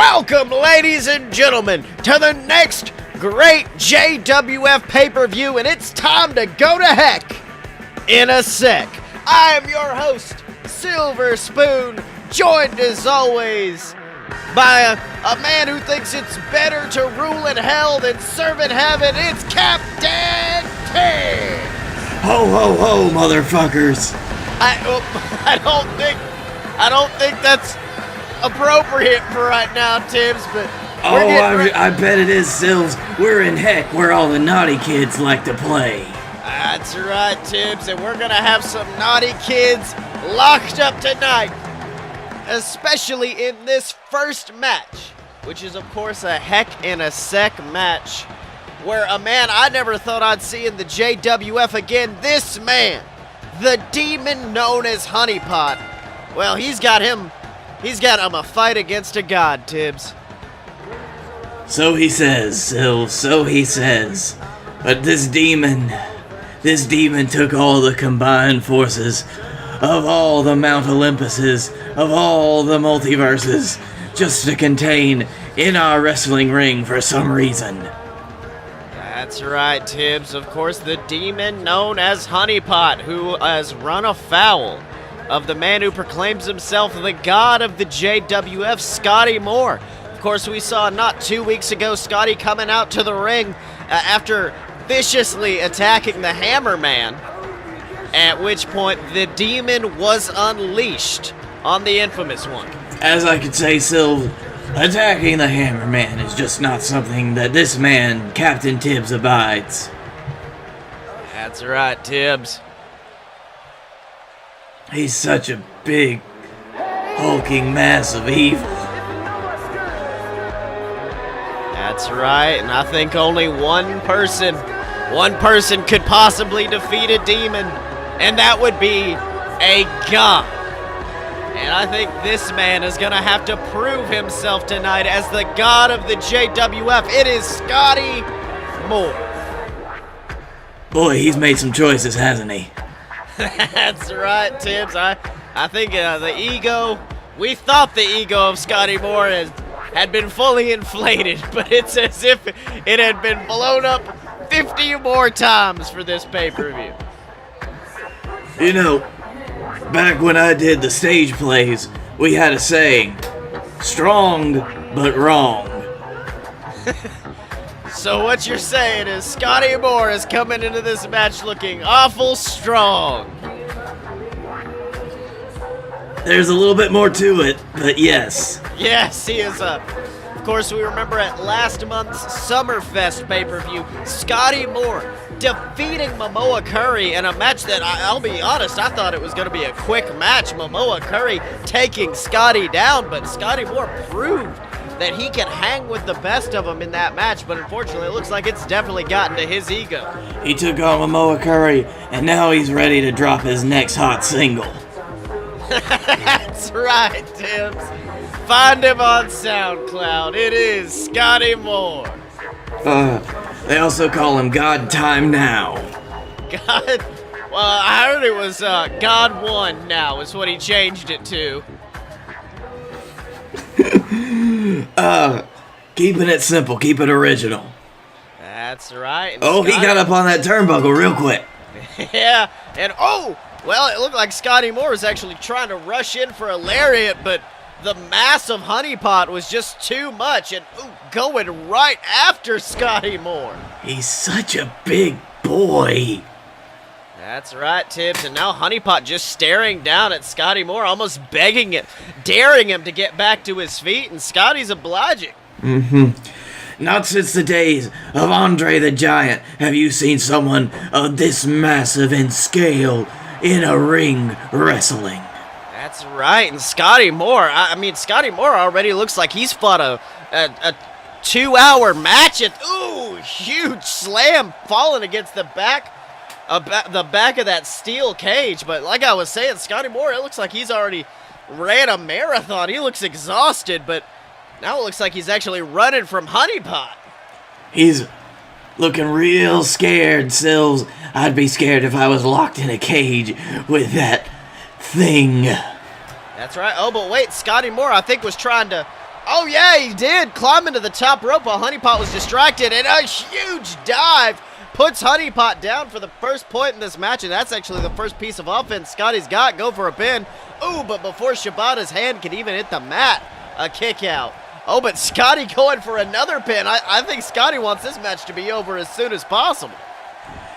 Welcome, ladies and gentlemen, to the next great JWF pay-per-view, and it's time to go to heck in a sec. I am your host, Silver Spoon, joined as always by a man who thinks it's better to rule in hell than serve in heaven. It's Captain Ted. Ho ho ho, motherfuckers! I don't think that's appropriate for right now, Tibbs, but I bet it is, Sills. We're in heck where all the naughty kids like to play. That's right, Tibbs, and we're gonna have some naughty kids locked up tonight, especially in this first match, which is of course a heck in a sec match, where a man I never thought I'd see in the JWF again, this man, the demon known as Honeypot. Well, he's got him a fight against a god, Tibbs. So he says, Sills, so he says. But this demon took all the combined forces of all the Mount Olympuses, of all the multiverses, just to contain in our wrestling ring for some reason. That's right, Tibbs. Of course, the demon known as Honeypot, who has run afoul of the man who proclaims himself the god of the JWF, Scottye Moore. Of course, we saw not 2 weeks ago Scottye coming out to the ring after viciously attacking the Hammer Man, at which point the demon was unleashed on the infamous one. As I could say, Silv, attacking the Hammer Man is just not something that this man, Captain Tibbs, abides. That's right, Tibbs. He's such a big, hulking mass of evil. That's right, and I think only one person could possibly defeat a demon, and that would be a god. And I think this man is gonna have to prove himself tonight as the god of the JWF. It is Scottye Moore. Boy, he's made some choices, hasn't he? That's right, Tibbs. I think the ego, we thought the ego of Scottye Moore had been fully inflated, but it's as if it had been blown up 50 more times for this pay-per-view. You know, back when I did the stage plays, we had a saying, strong but wrong. So what you're saying is Scottye Moore is coming into this match looking awful strong. There's a little bit more to it, but yes. Yes, he is up. Of course, we remember at last month's Summerfest pay-per-view, Scottye Moore defeating Momoa Curry in a match that, I'll be honest, I thought it was going to be a quick match. Momoa Curry taking Scottye down, but Scottye Moore proved that he can hang with the best of them in that match, but unfortunately it looks like it's definitely gotten to his ego. He took on Momoa Curry, and now he's ready to drop his next hot single. That's right, Tibbs. Find him on SoundCloud. It is Scottye Moore. They also call him God Time Now. God? Well, I heard it was God One Now is what he changed it to. Keeping it simple, keep it original. That's right. And he got up on that turnbuckle real quick. Yeah, and well, it looked like Scottye Moore was actually trying to rush in for a lariat, but the mass of Honeypot was just too much, and going right after Scottye Moore. He's such a big boy. That's right, Tibbs, and now Honeypot just staring down at Scottye Moore, almost begging it, daring him to get back to his feet, and Scotty's obliging. Not since the days of Andre the Giant have you seen someone of this massive in scale in a ring wrestling. That's right, and Scottye Moore, Scottye Moore already looks like he's fought a 2-hour match, and huge slam falling against the back of that steel cage. But like I was saying, Scottye Moore, it looks like he's already ran a marathon. He looks exhausted, but now it looks like he's actually running from Honeypot. He's looking real scared, Sills. I'd be scared if I was locked in a cage with that thing. That's right. Oh, but wait, Scottye Moore, I think, was trying to Oh, yeah, he did. Climbing to the top rope while Honeypot was distracted, and a huge dive puts Honeypot down for the first point in this match, and that's actually the first piece of offense Scotty's got. Go for a pin. Ooh, but before Shibata's hand can even hit the mat, a kick out. Oh, but Scotty going for another pin. I think Scotty wants this match to be over as soon as possible.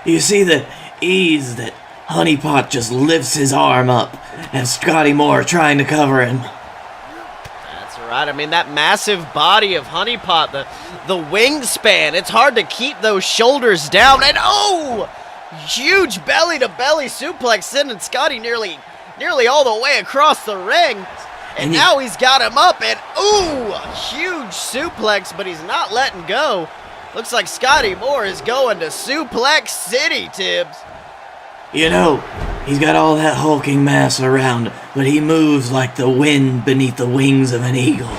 You see the ease that Honeypot just lifts his arm up and Scotty Moore trying to cover him. That's right. I mean, that massive body of Honeypot, the wingspan, it's hard to keep those shoulders down. And oh, huge belly-to-belly suplex sending Scotty nearly all the way across the ring. And now he's got him up, and ooh, a huge suplex, but he's not letting go. Looks like Scotty Moore is going to Suplex City, Tibbs. You know, he's got all that hulking mass around, but he moves like the wind beneath the wings of an eagle.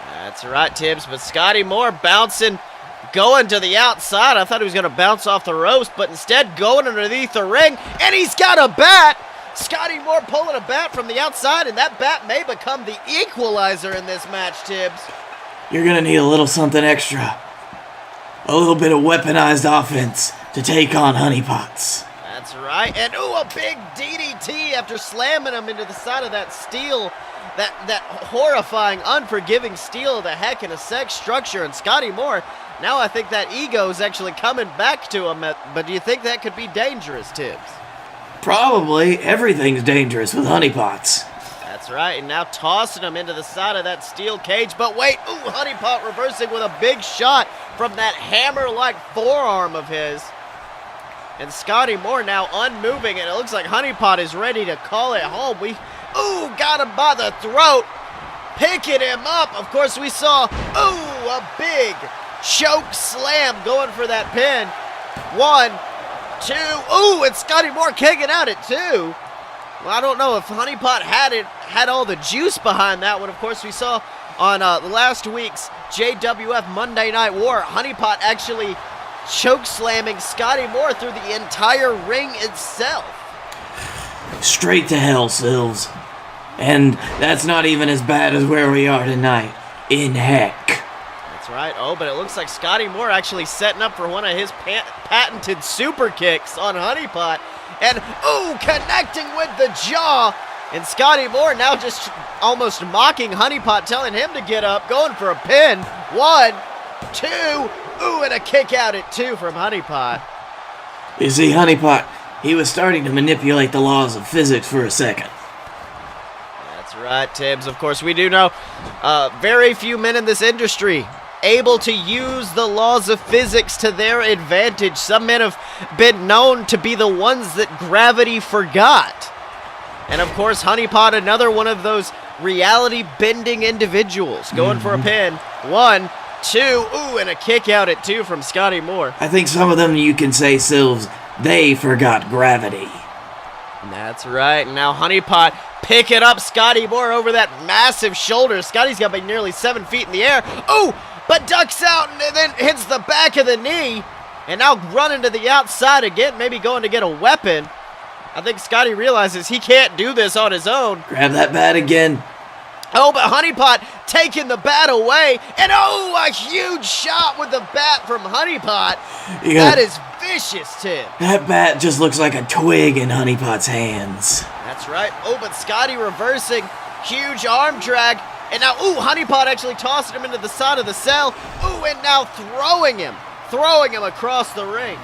That's right, Tibbs, but Scotty Moore bouncing, going to the outside. I thought he was going to bounce off the ropes, but instead going underneath the ring, and he's got a bat. Scotty Moore pulling a bat from the outside, and that bat may become the equalizer in this match, Tibbs. You're going to need a little something extra. A little bit of weaponized offense to take on Honeypots. That's right, and ooh, a big DDT after slamming him into the side of that Steele, that horrifying, unforgiving Steele of the Heck in a Sex structure, and Scotty Moore, now I think that ego is actually coming back to him, but do you think that could be dangerous, Tibbs? Probably. Everything's dangerous with Honeypots. That's right, and now tossing him into the side of that steel cage, but wait, ooh, Honeypot reversing with a big shot from that hammer-like forearm of his. And Scotty Moore now unmoving, and it looks like Honeypot is ready to call it home. Ooh, got him by the throat, picking him up. Of course, we saw, ooh, a big choke slam going for that pin. 1, 2, ooh, and Scotty Moore kicking out at 2. Well, I don't know if Honeypot had all the juice behind that one. Of course, we saw on last week's JWF Monday Night War, Honeypot actually choke slamming Scotty Moore through the entire ring itself. Straight to hell, Sills. And that's not even as bad as where we are tonight, in heck. That's right. Oh, but it looks like Scotty Moore actually setting up for one of his patented super kicks on Honeypot. And, ooh, connecting with the jaw. And Scotty Moore now just almost mocking Honeypot, telling him to get up, going for a pin. 1, 2, ooh, and a kick out at 2 from Honeypot. You see, Honeypot, he was starting to manipulate the laws of physics for a second. That's right, Tibbs. Of course, we do know very few men in this industry able to use the laws of physics to their advantage. Some men have been known to be the ones that gravity forgot. And of course, Honeypot, another one of those reality-bending individuals, going for a pin. 1, 2, ooh, and a kick out at 2 from Scotty Moore. I think some of them, you can say, Sills, they forgot gravity. That's right. Now Honeypot picking up Scotty Moore over that massive shoulder. Scotty's got to be nearly 7 feet in the air. Ooh, but ducks out and then hits the back of the knee. And now running to the outside again, maybe going to get a weapon. I think Scotty realizes he can't do this on his own. Grab that bat again. Oh, but Honeypot taking the bat away. And oh, a huge shot with the bat from Honeypot. That is vicious, Tim. That bat just looks like a twig in Honeypot's hands. That's right. Oh, but Scotty reversing. Huge arm drag. And now, ooh, Honeypot actually tossing him into the side of the cell. Ooh, and now throwing him across the ring.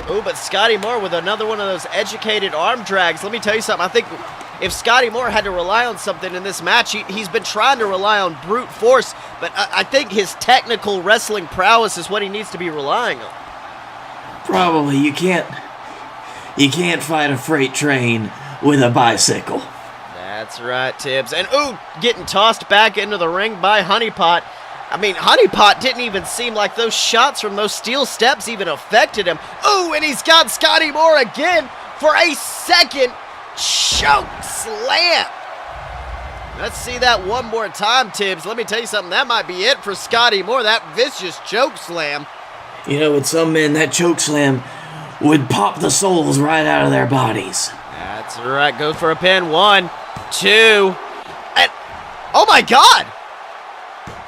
Ooh, but Scotty Moore with another one of those educated arm drags. Let me tell you something. I think if Scotty Moore had to rely on something in this match, he's been trying to rely on brute force, but I think his technical wrestling prowess is what he needs to be relying on. Probably. You can't fight a freight train with a bicycle. That's right, Tibbs. And ooh, getting tossed back into the ring by Honeypot. I mean, Honeypot didn't even seem like those shots from those steel steps even affected him. Ooh, and he's got Scotty Moore again for a second choke slam. Let's see that one more time, Tibbs. Let me tell you something. That might be it for Scotty Moore, that vicious choke slam. You know, with some men, that choke slam would pop the souls right out of their bodies. That's right. Go for a pin. 1, 2. Oh my God!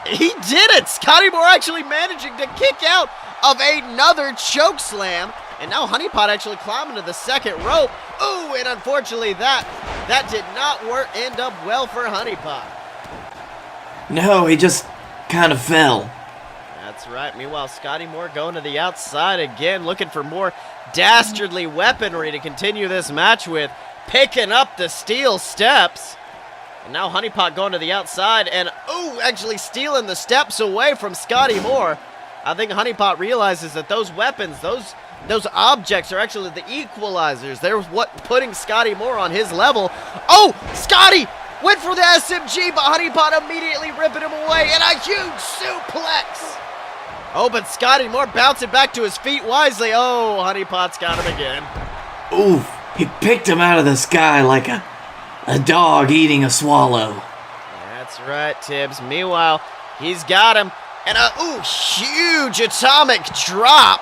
He did it! Scottye Moore actually managing to kick out of another choke slam. And now Honeypot actually climbing to the second rope. Ooh, and unfortunately that did not end up well for Honeypot. No, he just kind of fell. That's right. Meanwhile, Scottye Moore going to the outside again, looking for more dastardly weaponry to continue this match with, picking up the steel steps. And now Honeypot going to the outside and, ooh, actually stealing the steps away from Scottye Moore. I think Honeypot realizes that those weapons, those objects are actually the equalizers. They're what putting Scottye Moore on his level. Oh, Scottye went for the SMG, but Honeypot immediately ripping him away, and a huge suplex. Oh, but Scottye Moore bouncing back to his feet wisely. Oh, Honeypot's got him again. Oof, he picked him out of the sky like a dog eating a swallow. That's right, Tibbs. Meanwhile, he's got him, and a huge atomic drop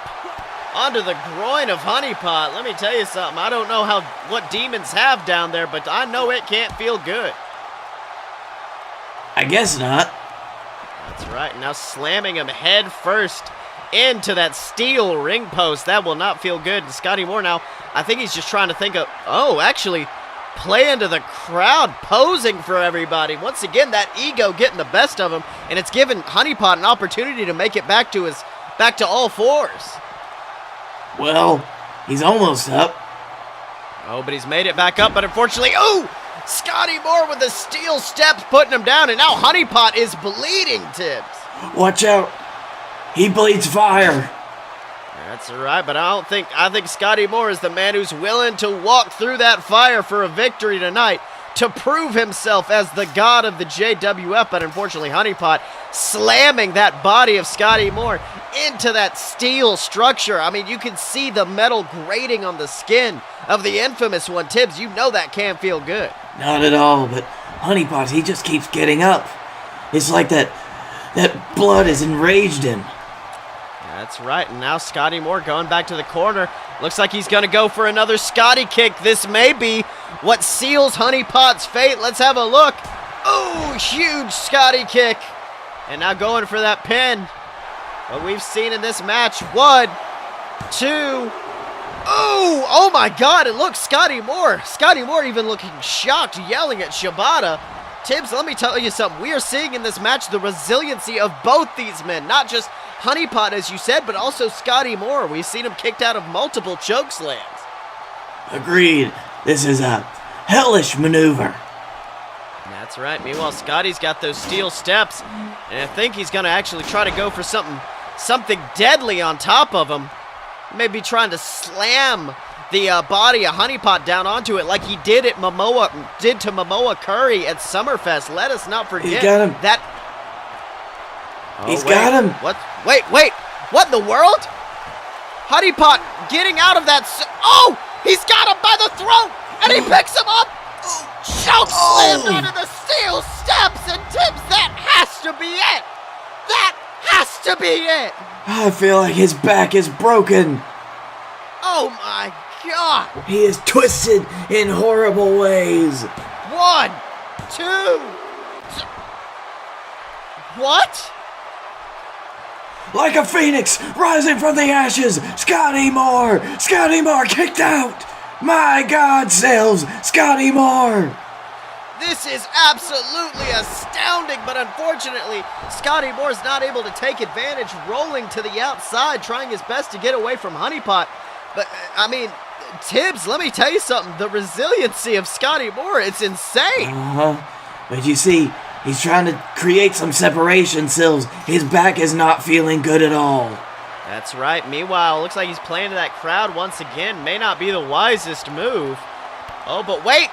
onto the groin of Honeypot. Let me tell you something. I don't know what demons have down there, but I know it can't feel good. I guess not. That's right. Now slamming him head first into that steel ring post. That will not feel good. And Scottye Moore now, I think he's just trying to think of, actually play into the crowd, posing for everybody. Once again, that ego getting the best of him, and it's given Honeypot an opportunity to make it back to all fours. Well, he's almost up. Oh, but he's made it back up, but unfortunately, Scottye Moore with the steel steps putting him down, and now Honeypot is bleeding, Tibbs. Watch out. He bleeds fire. That's right, but I think Scottye Moore is the man who's willing to walk through that fire for a victory tonight to prove himself as the god of the JWF, but unfortunately Honeypot slamming that body of Scottye Moore into that steel structure. I mean, you can see the metal grating on the skin of the infamous one. Tibbs, you know that can't feel good. Not at all, but Honeypot, he just keeps getting up. It's like that blood is enraged him. That's right, and now Scottye Moore going back to the corner. Looks like he's going to go for another Scottye kick. This may be what seals Honeypot's fate. Let's have a look. Ooh, huge Scottye kick. And now going for that pin. What we've seen in this match. 1, 2. Ooh, oh my God, and look, Scottye Moore even looking shocked, yelling at Shibata. Tibbs, let me tell you something. We are seeing in this match the resiliency of both these men. Not just Honeypot, as you said, but also Scottye Moore. We've seen him kicked out of multiple choke slams. Agreed. This is a hellish maneuver. That's right. Meanwhile, Scottye's got those steel steps, and I think he's going to actually try to go for something deadly on top of him. Maybe trying to slam the body of Honeypot down onto it like he did to Momoa Curry at Summerfest. Let us not forget. He got him. He's got him. What? Wait. What in the world? Honeypot getting out of that. He's got him by the throat, and he picks him up. Choke slammed onto the steel steps, and Tibbs, that has to be it. That has to be it. I feel like his back is broken. Oh my God. He is twisted in horrible ways. 1, 2. What? Like a phoenix rising from the ashes, Scottye Moore kicked out. My God, Sales, Scottye Moore. This is absolutely astounding, but unfortunately, Scottye Moore's not able to take advantage, rolling to the outside, trying his best to get away from Honeypot. But, I mean, Tibbs, let me tell you something. The resiliency of Scottye Moore, it's insane. But you see, he's trying to create some separation, Sills. His back is not feeling good at all. That's right. Meanwhile, looks like he's playing to that crowd once again. May not be the wisest move. Oh, but wait,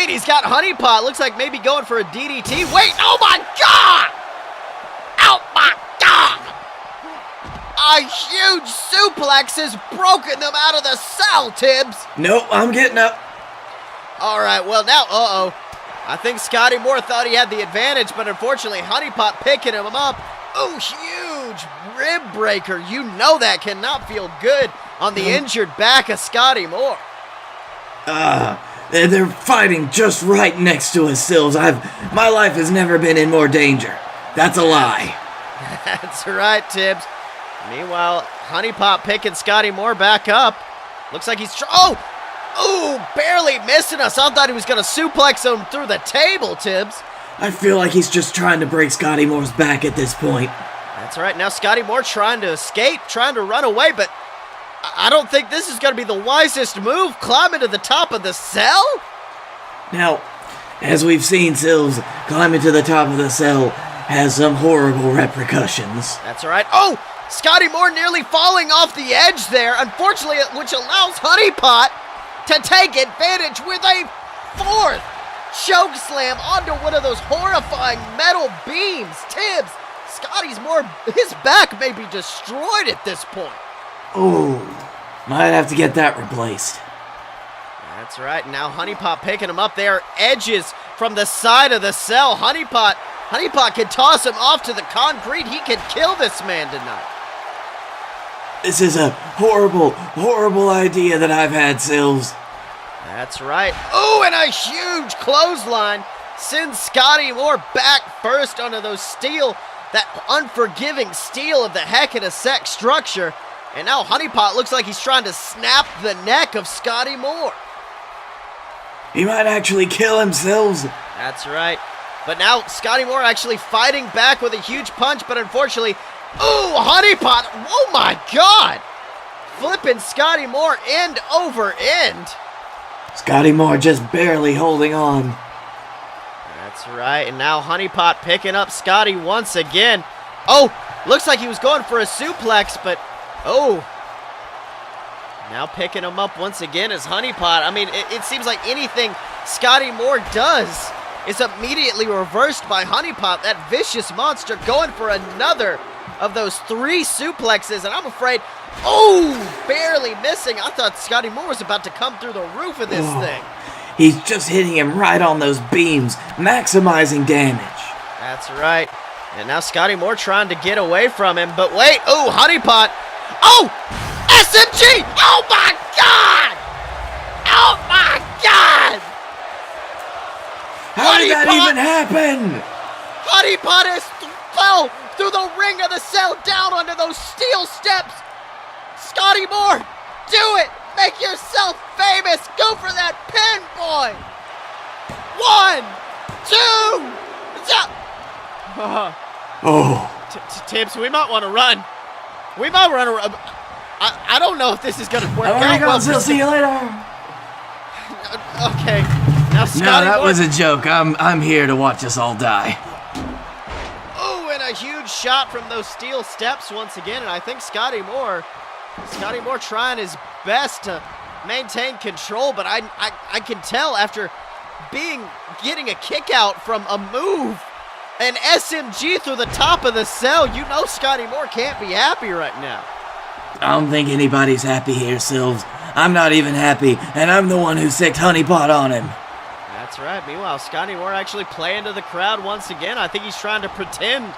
he's got Honeypot. Looks like maybe going for a DDT. Wait, oh my God! Oh my God! A huge suplex has broken them out of the cell, Tibbs. Nope, I'm getting up. All right, well now, I think Scottye Moore thought he had the advantage, but unfortunately, Honeypot picking him up. Oh, huge rib breaker. You know that cannot feel good on the injured back of Scottye Moore. They're fighting just right next to us, Sills. My life has never been in more danger. That's a lie. That's right, Tibbs. Meanwhile, Honeypot picking Scottye Moore back up. Looks like he's barely missing us. I thought he was going to suplex him through the table, Tibbs. I feel like he's just trying to break Scottye Moore's back at this point. That's right. Now Scottye Moore trying to escape, trying to run away, but I don't think this is going to be the wisest move, climbing to the top of the cell. Now, as we've seen, Sills, climbing to the top of the cell has some horrible repercussions. That's right. Oh, Scottye Moore nearly falling off the edge there, unfortunately, which allows Honeypot to take advantage with a fourth choke slam onto one of those horrifying metal beams. Tibbs, Scotty's Moore, his back may be destroyed at this point. Oh, might have to get that replaced. That's right. Now Honeypot picking him up there. Edges from the side of the cell. Honeypot can toss him off to the concrete. He can kill this man tonight. This is a horrible, horrible idea that I've had, Sills. That's right. Oh, and a huge clothesline sends Scottye Moore back first onto those steel, that unforgiving steel of the Heck in a Sec structure. And now Honeypot looks like he's trying to snap the neck of Scottye Moore. He might actually kill him, Sills. That's right. But now Scottye Moore actually fighting back with a huge punch, but unfortunately, ooh, Honeypot, oh my God! Flipping Scottye Moore end over end. Scottye Moore just barely holding on. That's right, and now Honeypot picking up Scottye once again. Oh, looks like he was going for a suplex, but oh. Now picking him up once again is Honeypot. I mean, it seems like anything Scottye Moore does is immediately reversed by Honeypot, that vicious monster, going for another of those 3 suplexes, and I'm afraid, oh, barely missing. I thought Scottye Moore was about to come through the roof of this thing. He's just hitting him right on those beams, maximizing damage. That's right. And now Scottye Moore trying to get away from him, but wait, oh, Honeypot, oh, SMG, oh my God! Oh my God! How did that even happen? Honeypot fell through the ring of the cell down onto those steel steps. Scottye Moore, do it! Make yourself famous! Go for that pin, boy! 1, 2, Oh. Tibbs, we might want to run. We might run around. I don't know if this is going to work out well. See you later. Okay. Now Scottye No, that Moore, was a joke. I'm here to watch us all die. oh, and a huge shot from those steel steps once again, and I think Scottye Moore trying his best to maintain control, but I can tell after getting a kick out from a move, an SMG through the top of the cell, you know Scottye Moore can't be happy right now. I don't think anybody's happy here, Sills. I'm not even happy, and I'm the one who sicked Honeypot on him. That's right. Meanwhile, Scottye Moore actually playing to the crowd once again. I think he's trying to pretend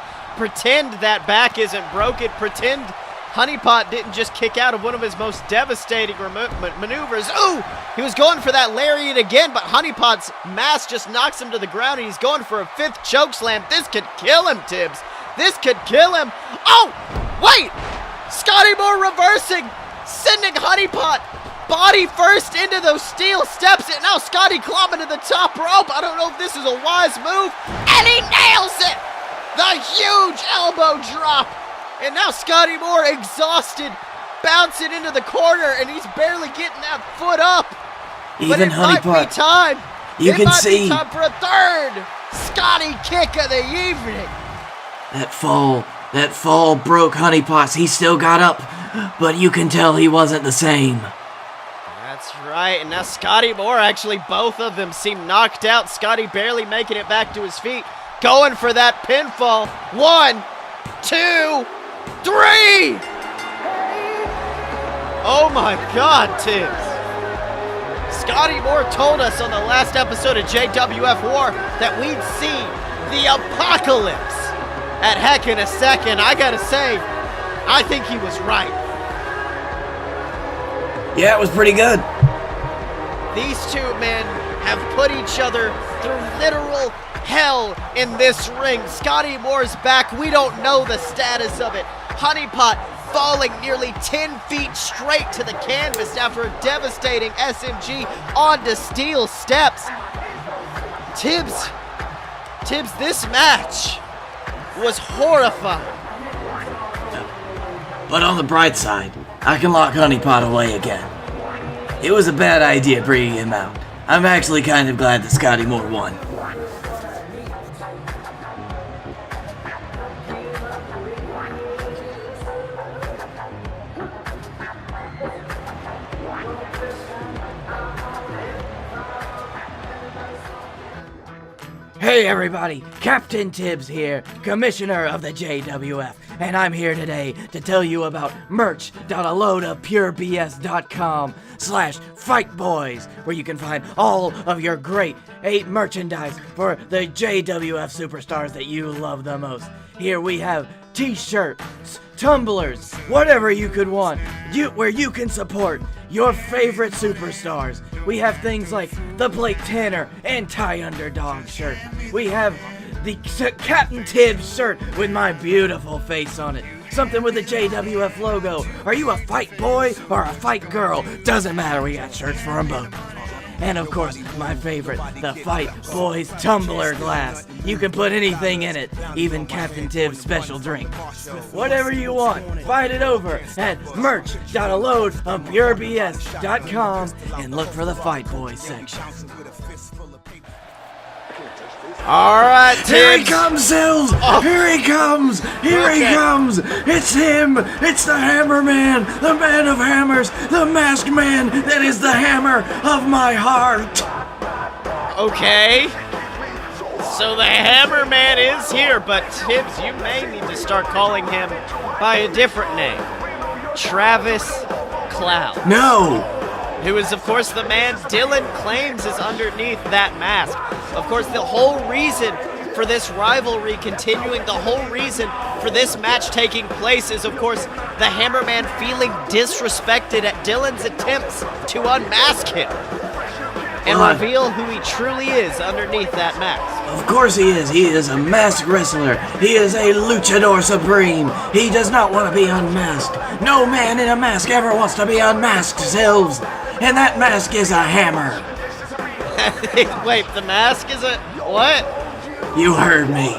that back isn't broken, pretend Honeypot didn't just kick out of one of his most devastating maneuvers. Ooh, he was going for that lariat again, but Honeypot's mask just knocks him to the ground, and he's going for a 5th chokeslam. This could kill him, Tibbs. This could kill him. Oh, wait! Scottye Moore reversing, sending Honeypot body first into those steel steps, and now Scottye climbing to the top rope. I don't know if this is a wise move, and he nails it! The huge elbow drop, and now Scottye Moore exhausted, bouncing into the corner, and he's barely getting that foot up. Even Honeypot, might be time. You can see it might be time for a 3rd Scottye kick of the evening. that fall broke Honeypot's. He still got up, but you can tell he wasn't the same. That's right, and now Scottye Moore, actually both of them seem knocked out. Scottye barely making it back to his feet, going for that pinfall. 1, 2, 3! Oh my God, Tibbs. Scottye Moore told us on the last episode of JWF War that we'd see the apocalypse at Heck in a Second. I gotta say, I think he was right. Yeah, it was pretty good. These two men have put each other through literal hell in this ring. Scottye Moore's back. We don't know the status of it. Honeypot falling nearly 10 feet straight to the canvas after a devastating SMG onto Steele's steps. Tibbs, this match was horrifying. But on the bright side, I can lock Honeypot away again. It was a bad idea bringing him out. I'm actually kind of glad that Scottye Moore won. Hey everybody, Captain Tibbs here, Commissioner of the JWF, and I'm here today to tell you about merch.aloadapurebs.com/fightboys, where you can find all of your great 8 merchandise for the JWF superstars that you love the most. Here we have t-shirts, tumblers, whatever you could want, where you can support your favorite superstars. We have things like the Blake Tanner anti-underdog shirt. We have the Captain Tibbs shirt with my beautiful face on it. Something with the JWF logo. Are you a fight boy or a fight girl? Doesn't matter, we got shirts for them both. And of course, my favorite, the Fight Boys tumbler glass. You can put anything in it, even Captain Tibbs' special drink. Whatever you want, find it over at merch.aloadapurebs.com and look for the Fight Boys section. All right, Tibbs. Here he comes, Sills! Oh. Here he comes! Here he comes! It's him! It's the Hammer Man! The man of hammers! The masked man that is the hammer of my heart! Okay. So the Hammer Man is here, but Tibbs, you may need to start calling him by a different name. Travis Cloud. No! Who is, of course, the man Dylan claims is underneath that mask. Of course, the whole reason for this rivalry continuing, the whole reason for this match taking place is, of course, the Hammerman feeling disrespected at Dylan's attempts to unmask him and reveal who he truly is underneath that mask. Of course he is. He is a masked wrestler. He is a luchador supreme. He does not want to be unmasked. No man in a mask ever wants to be unmasked, Silves. And that mask is a hammer. Wait, the mask is a what? You heard me.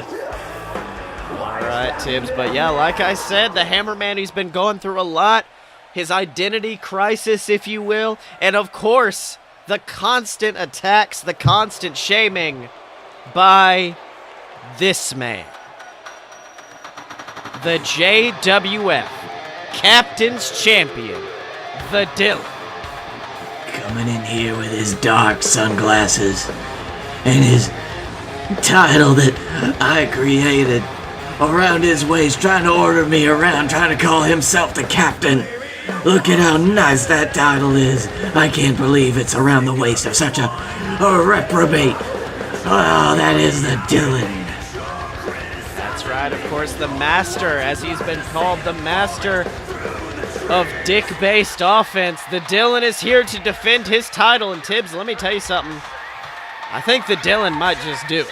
All right, Tibbs, but yeah, like I said, the Hammerman, he's been going through a lot. His identity crisis, if you will, and of course, the constant attacks, the constant shaming by this man. The JWF Captain's Champion, the Dylan. Coming in here with his dark sunglasses and his title that I created around his waist, trying to order me around, trying to call himself the captain. Look at how nice that title is. I can't believe it's around the waist of such a reprobate. Oh, that is the Dylan. That's right, of course, the master, as he's been called, the master of dick-based offense. The Dylan is here to defend his title, and Tibbs, let me tell you something. I think the Dylan might just do it.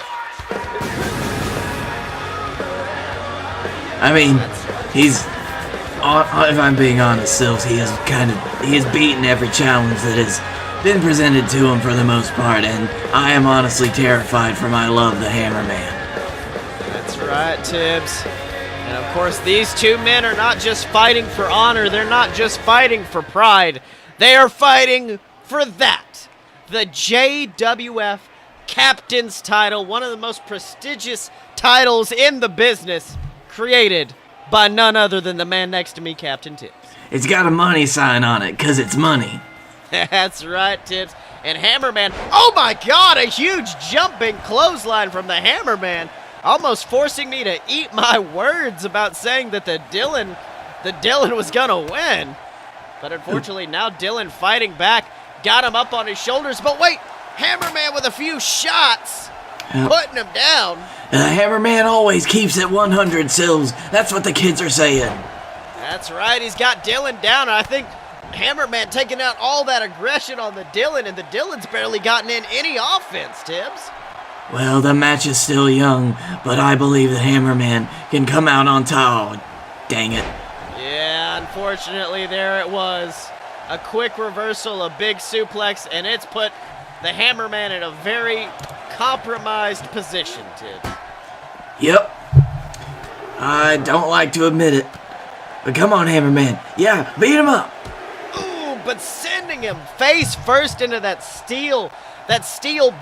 I mean, if I'm being honest, Sills, he has beaten every challenge that has been presented to him for the most part, and I am honestly terrified for my love, the Hammerman. That's right, Tibbs. And of course, these two men are not just fighting for honor, they're not just fighting for pride, they are fighting for that. The JWF Captain's title, one of the most prestigious titles in the business, created by none other than the man next to me, Captain Tibbs. It's got a money sign on it, 'cause it's money. That's right, Tibbs. And Hammerman, oh my God, a huge jumping clothesline from the Hammerman, almost forcing me to eat my words about saying that the Dylan was gonna win. But unfortunately, now Dylan fighting back, got him up on his shoulders. But wait, Hammerman with a few shots, putting him down. The Hammerman always keeps it 100, Sills. That's what the kids are saying. That's right, he's got Dylan down. And I think Hammerman taking out all that aggression on the Dylan, and the Dylan's barely gotten in any offense, Tibbs. Well, the match is still young, but I believe the Hammerman can come out on top. Dang it. Yeah, unfortunately, there it was. A quick reversal, a big suplex, and it's put the Hammerman in a very compromised position, Tibbs. Yep. I don't like to admit it. But come on, Hammerman. Yeah, beat him up. Ooh, but sending him face first into that steel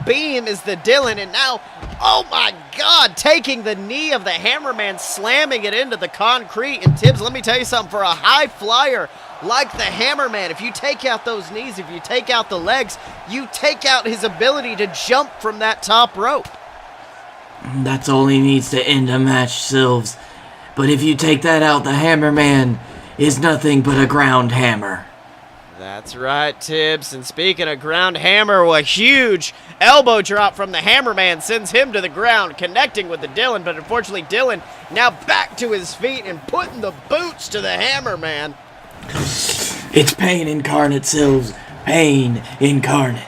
beam is the Dylan, and now, oh my God, taking the knee of the Hammerman, slamming it into the concrete. And Tibbs, let me tell you something, for a high flyer like the Hammerman, if you take out those knees, if you take out the legs, you take out his ability to jump from that top rope. That's all he needs to end a match, Silves. But if you take that out, the Hammerman is nothing but a ground hammer. That's right, Tibbs. And speaking of ground hammer, a huge elbow drop from the Hammerman sends him to the ground, connecting with the Dylan. But unfortunately, Dylan now back to his feet and putting the boots to the Hammerman. It's pain incarnate, Silves. Pain incarnate.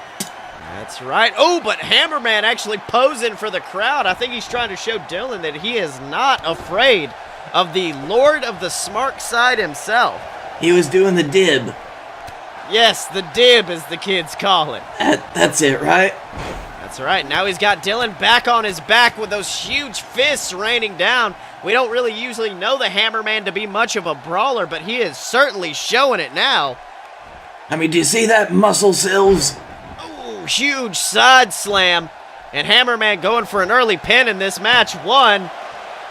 That's right. Oh, but Hammerman actually posing for the crowd. I think he's trying to show Dylan that he is not afraid of the Lord of the Smart Side himself. He was doing the dib. Yes, the dib, as the kids call it. That's it, right? That's right. Now he's got Dylan back on his back with those huge fists raining down. We don't really usually know the Hammerman to be much of a brawler, but he is certainly showing it now. I mean, do you see that muscle, Silves? Ooh, huge side slam. And Hammerman going for an early pin in this match. 1.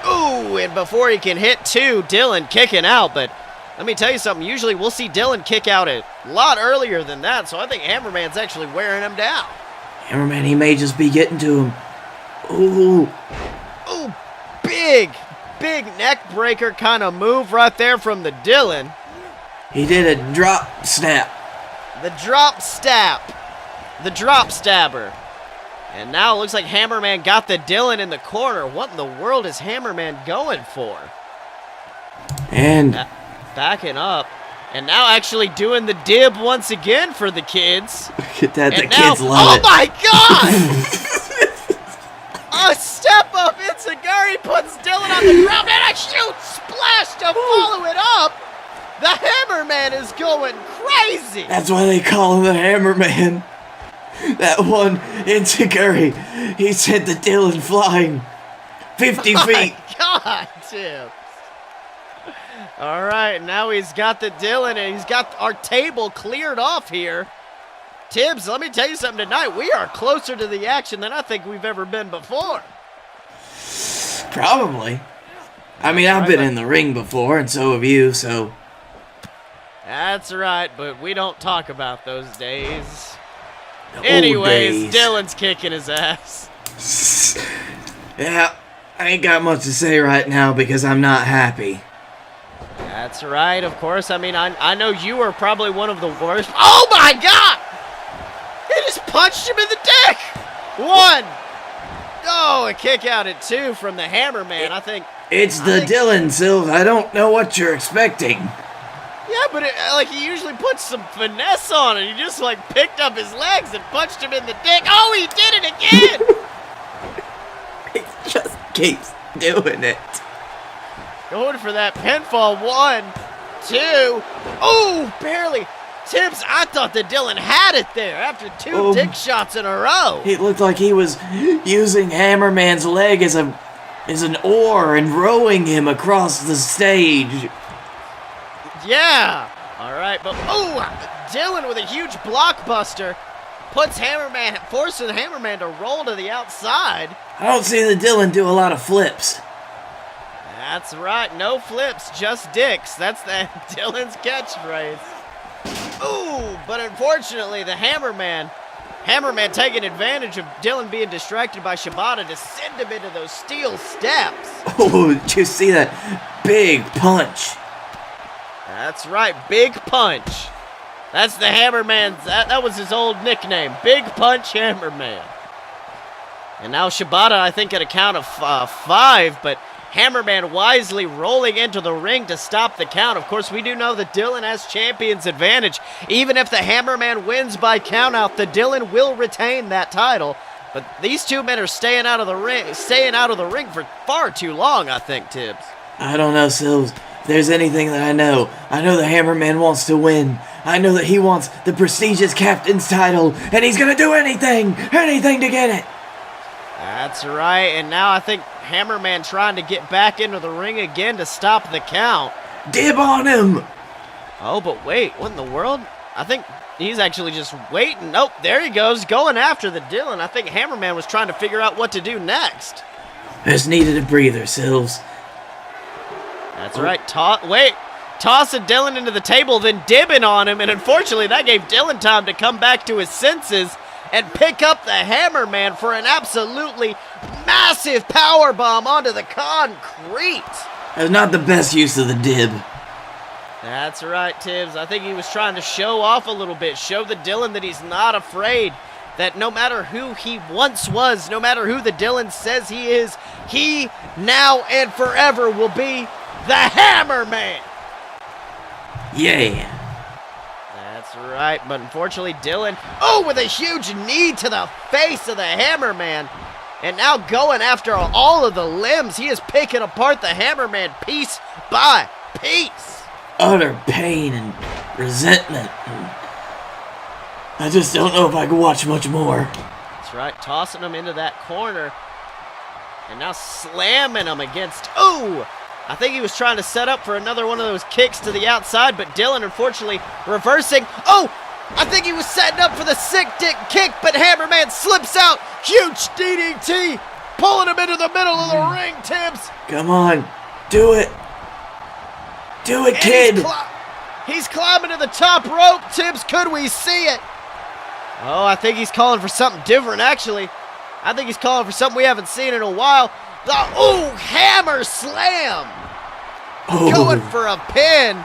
Ooh, and before he can hit 2, Dylan kicking out. But let me tell you something. Usually we'll see Dylan kick out a lot earlier than that, so I think Hammerman's actually wearing him down. Hammerman, he may just be getting to him. Ooh. Ooh, big neck breaker kind of move right there from the Dylan. He did a drop snap. The drop stab. The drop stabber. And now it looks like Hammerman got the Dylan in the corner. What in the world is Hammerman going for? And backing up. And now actually doing the dib once again for the kids. Look at that, the now, kids love it. Oh my God! A step up Enziguri puts Dylan on the ground and a huge splash to follow it up. The Hammerman is going crazy. That's why they call him the Hammerman. That one Enziguri, he sent the Dylan flying 50 feet. My God, Tim. All right, now he's got the Dylan, and he's got our table cleared off here. Tibbs, let me tell you something tonight. We are closer to the action than I think we've ever been before. Probably. I mean, I've been in the ring before, and so have you, so. That's right, but we don't talk about those days. The Anyways, old days. Dylan's kicking his ass. Yeah, I ain't got much to say right now because I'm not happy. That's right, of course. I mean, I know you are probably one of the worst. Oh my God! He just punched him in the dick! 1. Oh, a kick out at 2 from the Hammerman. I think It's the Dylan, Silv. I don't know what you're expecting. Yeah, but like he usually puts some finesse on it. He just like picked up his legs and punched him in the dick. Oh, he did it again! He just keeps doing it. Going for that pinfall. 1, 2. Oh, barely. Tibbs, I thought that Dylan had it there after 2 dick shots in a row. It looked like he was using Hammerman's leg as an oar and rowing him across the stage. Yeah. All right, but Dylan with a huge blockbuster puts Hammerman, forcing Hammerman to roll to the outside. I don't see the Dylan do a lot of flips. That's right, no flips, just dicks. That's the Dylan's catchphrase. Ooh, but unfortunately, the Hammerman taking advantage of Dylan being distracted by Shibata to send him into those steel steps. Oh, did you see that big punch? That's right, Big Punch. That's the Hammerman's, that was his old nickname, Big Punch Hammerman. And now Shibata, I think, at a count of 5, but Hammerman wisely rolling into the ring to stop the count. Of course, we do know that Dylan has champion's advantage. Even if the Hammerman wins by countout, the Dylan will retain that title. But these two men are staying out of the ring for far too long, I think, Tibbs. I don't know, Sills. If there's anything that I know the Hammerman wants to win. I know that he wants the prestigious captain's title, and he's gonna do anything to get it. That's right, and now I think Hammerman trying to get back into the ring again to stop the count. Dib on him! Oh, but wait, what in the world? I think he's actually just waiting. Nope, there he goes, going after the Dylan. I think Hammerman was trying to figure out what to do next. I just needed a breather, Sills. That's right, tossing Dylan into the table, then dibbing on him, and unfortunately that gave Dylan time to come back to his senses and pick up the Hammerman for an absolutely massive powerbomb onto the concrete. That's not the best use of the dib. That's right, Tibbs. I think he was trying to show off a little bit, show the Dylan that he's not afraid, that no matter who he once was, no matter who the Dylan says he is, he now and forever will be the Hammerman. Yeah. That's right, but unfortunately Dylan, with a huge knee to the face of the Hammerman. And now going after all of the limbs, he is picking apart the Hammerman piece by piece. Utter pain and resentment. I just don't know if I can watch much more. That's right, tossing him into that corner. And now slamming him against, I think he was trying to set up for another one of those kicks to the outside, but Dylan unfortunately reversing. I think he was setting up for the sick dick kick, but Hammerman slips out. Huge DDT, pulling him into the middle of the ring, Tibbs. Come on, do it. Do it, kid. He's climbing to the top rope, Tibbs. Could we see it? I think he's calling for something different, actually. I think he's calling for something we haven't seen in a while. The hammer slam. Going for a pin.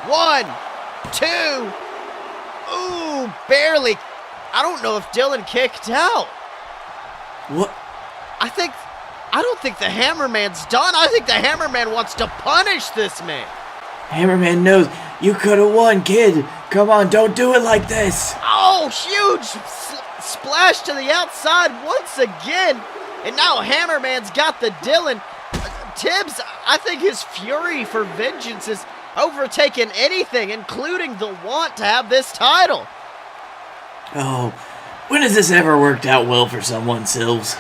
1, 2. Barely. I don't know if Dylan kicked out. What? I don't think the Hammerman's done. I think the Hammerman wants to punish this man. Hammerman knows you could have won, kid. Come on, don't do it like this. Huge splash to the outside once again. And now Hammerman's got the Dylan. Tibbs, I think his fury for vengeance has overtaken anything, including the want to have this title. When has this ever worked out well for someone, Sills?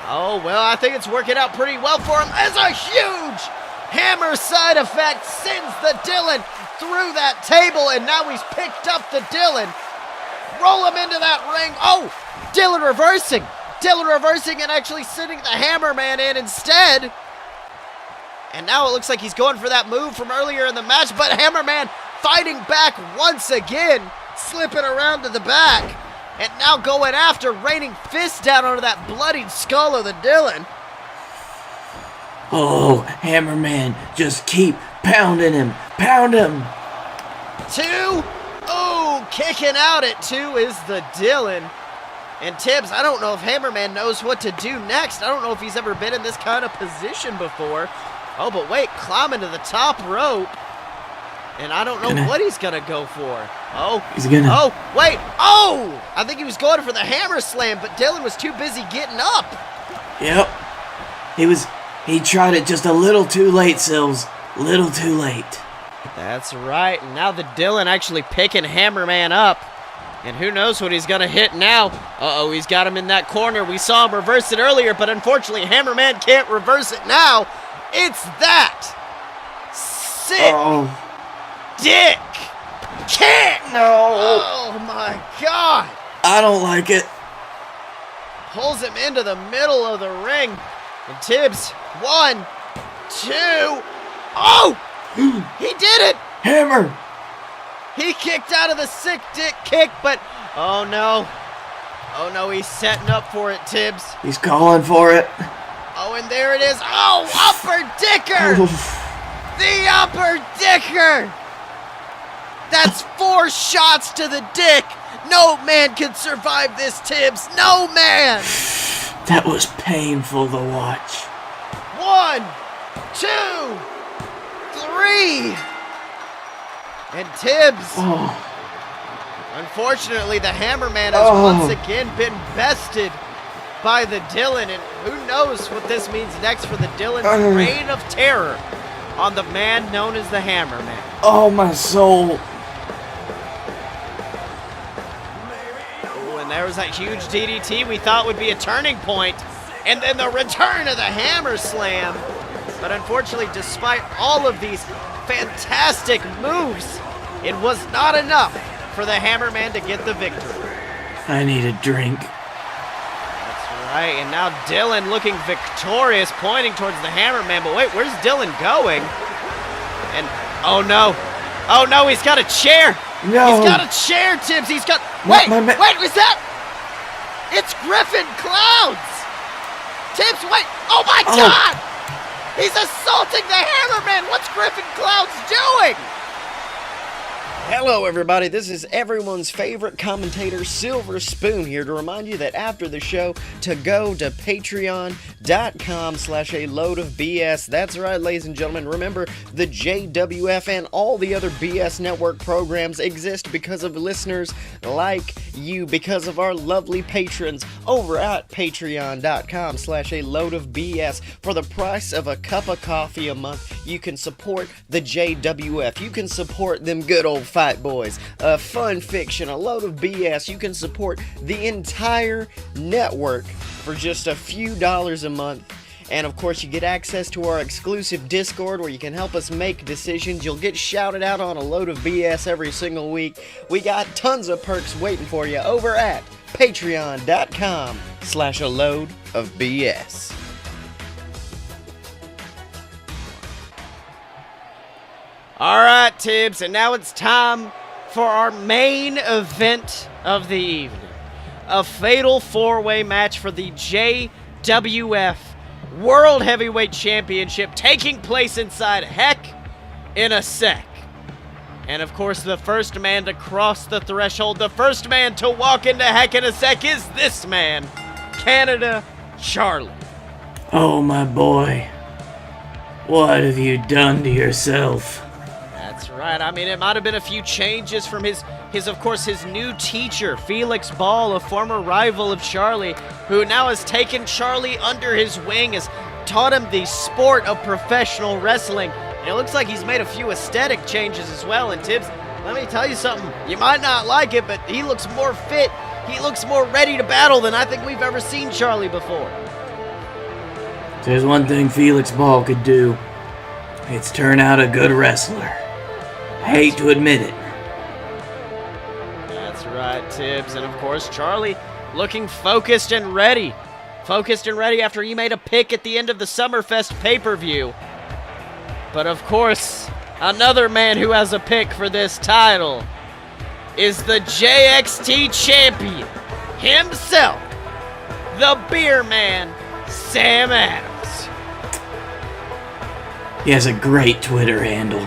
I think it's working out pretty well for him as a huge hammer side effect sends the Dylan through that table, and now he's picked up the Dylan. Roll him into that ring. Dylan reversing and actually sending the Hammerman in instead. And now it looks like he's going for that move from earlier in the match, but Hammerman fighting back once again, slipping around to the back, and now going after, raining fists down onto that bloodied skull of the Dylan. Hammerman, just keep pounding him. Pound him. 2. Kicking out at 2 is the Dylan. And Tibbs, I don't know if Hammerman knows what to do next. I don't know if he's ever been in this kind of position before. But wait, climbing to the top rope. And I don't know what he's going to go for. He's going to... I think he was going for the hammer slam, but Dylan was too busy getting up. Yep. He tried it just a little too late, Sills. Little too late. That's right. And now the Dylan actually picking Hammerman up. And who knows what he's going to hit now. He's got him in that corner. We saw him reverse it earlier, but unfortunately Hammerman can't reverse it now. It's that sick dick kick. No. Oh my God. I don't like it. Pulls him into the middle of the ring. And Tibbs, 1, 2. He did it. Hammer. He kicked out of the sick dick kick, but oh no, he's setting up for it, Tibbs. He's calling for it. And there it is. Upper dicker. The upper dicker. That's 4 shots to the dick. No man can survive this, Tibbs. No man. That was painful to watch. 1, 1, 2, 3. And Tibbs. Unfortunately, the Hammerman has once again been bested by the Dylan, and who knows what this means next for the Dylan's reign of terror on the man known as the Hammerman. Oh, my soul. Ooh, and there was that huge DDT we thought would be a turning point, and then the return of the Hammer Slam. But unfortunately, despite all of these fantastic moves, it was not enough for the Hammerman to get the victory. I need a drink. That's right, and now Dylan looking victorious, pointing towards the Hammerman. But wait, where's Dylan going? And, oh no, he's got a chair. No. He's got a chair, Tibbs. He's got, wait, was that? It's Griffin Clouds. Tibbs, wait, oh my God. He's assaulting the Hammerman. What's Griffin Clouds doing? Hello everybody, this is everyone's favorite commentator, Silver Spoon, here to remind you that after the show, to go to patreon.com/a-load-of-BS. That's right, ladies and gentlemen, remember, the JWF and all the other BS Network programs exist because of listeners like you, because of our lovely patrons over at patreon.com/a-load-of-BS. For the price of a cup of coffee a month, you can support the JWF. You can support them good old Fight Boys, Fun Fiction, a load of BS. You can support the entire network for just a few dollars a month. And of course, you get access to our exclusive Discord where you can help us make decisions. You'll get shouted out on a load of BS every single week. We got tons of perks waiting for you over at patreon.com/a-load-of-BS. All right, Tibbs, and now it's time for our main event of the evening. A fatal four-way match for the JWF World Heavyweight Championship taking place inside Heck in a Sec. And of course, the first man to cross the threshold, the first man to walk into Heck in a Sec is this man, Canada Charlie. Oh, my boy. What have you done to yourself? That's right. I mean, it might have been a few changes from his new teacher, Felix Ball, a former rival of Charlie, who now has taken Charlie under his wing, has taught him the sport of professional wrestling. And it looks like he's made a few aesthetic changes as well. And Tibbs, let me tell you something. You might not like it, but he looks more fit. He looks more ready to battle than I think we've ever seen Charlie before. There's one thing Felix Ball could do. It's turn out a good wrestler. I hate to admit it. That's right, Tibbs. And of course, Charlie looking focused and ready. Focused and ready after he made a pick at the end of the Summerfest pay-per-view. But of course, another man who has a pick for this title is the JXT champion himself, the beer man, Sam Adams. He has a great Twitter handle.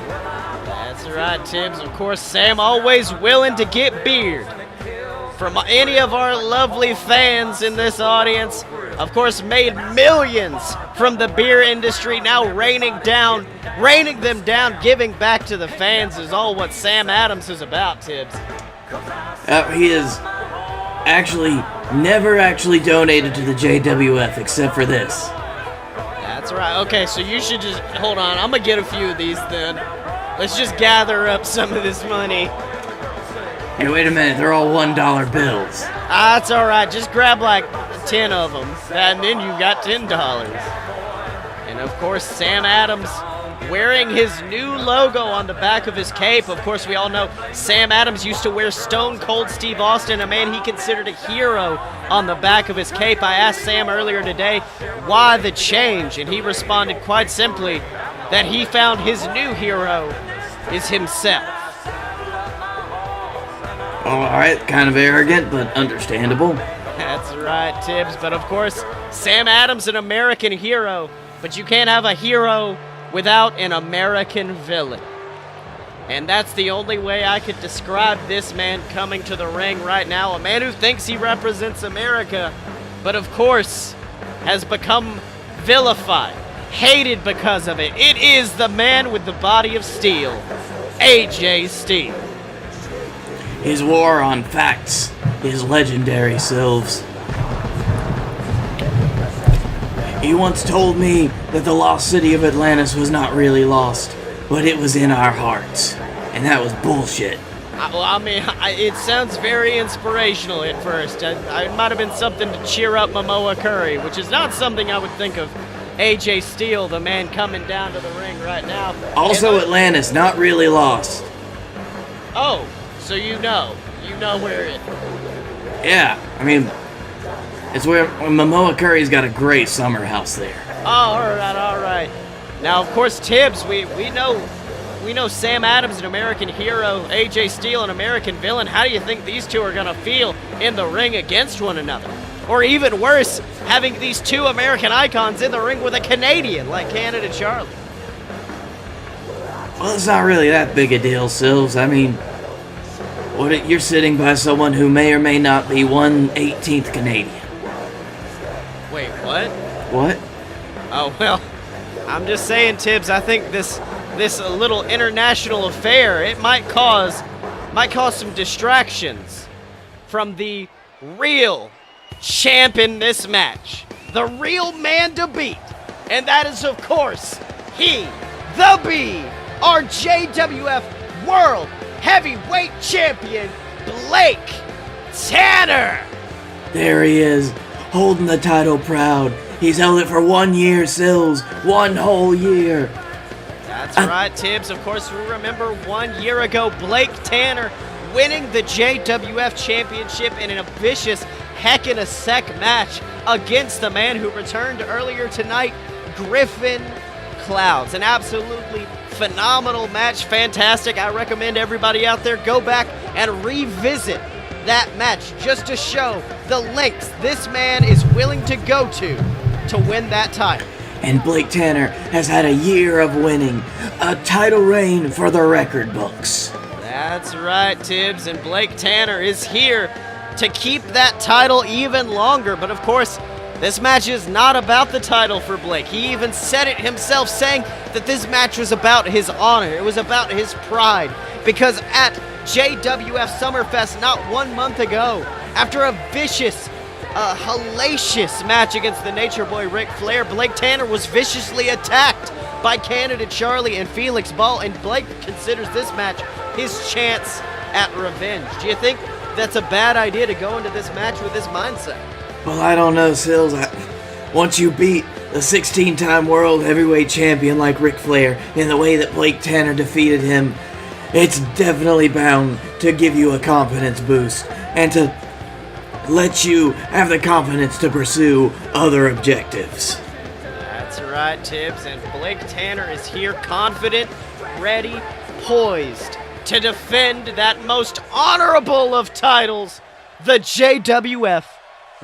That's right, Tibbs. Of course, Sam always willing to get beard from any of our lovely fans in this audience. Of course, made millions from the beer industry, now raining them down, giving back to the fans is all what Sam Adams is about, Tibbs. He has never actually donated to the JWF except for this. That's right. Okay, so you should just, hold on, I'm gonna get a few of these then. Let's just gather up some of this money. Hey, wait a minute, they're all $1 bills. That's alright, just grab like 10 of them, and then you got $10. And of course, Sam Adams wearing his new logo on the back of his cape. Of course, we all know Sam Adams used to wear Stone Cold Steve Austin, a man he considered a hero, on the back of his cape. I asked Sam earlier today why the change, and he responded quite simply that he found his new hero is himself. Alright, kind of arrogant, but understandable. That's right, Tibbs. But of course, Sam Adams, an American hero, but you can't have a hero without an American villain. And that's the only way I could describe this man coming to the ring right now. A man who thinks he represents America, but of course has become vilified, hated because of it. It is the man with the body of steel, AJ Steele. His war on facts is legendary, Silves. He once told me that the lost city of Atlantis was not really lost, but it was in our hearts. And that was bullshit. It sounds very inspirational at first. It might have been something to cheer up Momoa Curry, which is not something I would think of AJ Steele, the man coming down to the ring right now. Also Atlantis, not really lost. Oh, so you know where it... Yeah, I mean, it's where Momoa Curry's got a great summer house there. Oh, all right. Now, of course, Tibbs, we know Sam Adams, an American hero, AJ Steele, an American villain. How do you think these two are going to feel in the ring against one another? Or even worse, having these two American icons in the ring with a Canadian like Canada Charlie. Well, it's not really that big a deal, Silves. I mean, you're sitting by someone who may or may not be 1/18th Canadian. Wait, what? What? Oh, well, I'm just saying, Tibbs, I think this little international affair, it might cause some distractions from the real champ in this match. The real man to beat. And that is, of course, he, the Bee, our JWF World Heavyweight Champion, Blake Tanner. There he is, holding the title proud. He's held it for 1 year, Sills. 1 whole year. That's right, Tibbs. Of course, we remember 1 year ago, Blake Tanner winning the JWF Championship in a vicious heck-in-a-sec match against the man who returned earlier tonight, Griffin Clouds. An absolutely phenomenal match, fantastic. I recommend everybody out there go back and revisit that match just to show the lengths this man is willing to go to win that title. And Blake Tanner has had a year of winning, a title reign for the record books. That's right, Tibbs, and Blake Tanner is here to keep that title even longer. But of course, this match is not about the title for Blake. He even said it himself, saying that this match was about his honor. It was about his pride. Because at JWF Summerfest not 1 month ago, after a vicious, hellacious match against the Nature Boy Ric Flair, Blake Tanner was viciously attacked by Canada Charlie and Felix Ball, and Blake considers this match his chance at revenge. Do you think that's a bad idea to go into this match with this mindset? Well, I don't know, Sills. Once you beat the 16-time world heavyweight champion like Ric Flair in the way that Blake Tanner defeated him, it's definitely bound to give you a confidence boost and to let you have the confidence to pursue other objectives. That's right, Tibbs, and Blake Tanner is here confident, ready, poised to defend that most honorable of titles, the JWF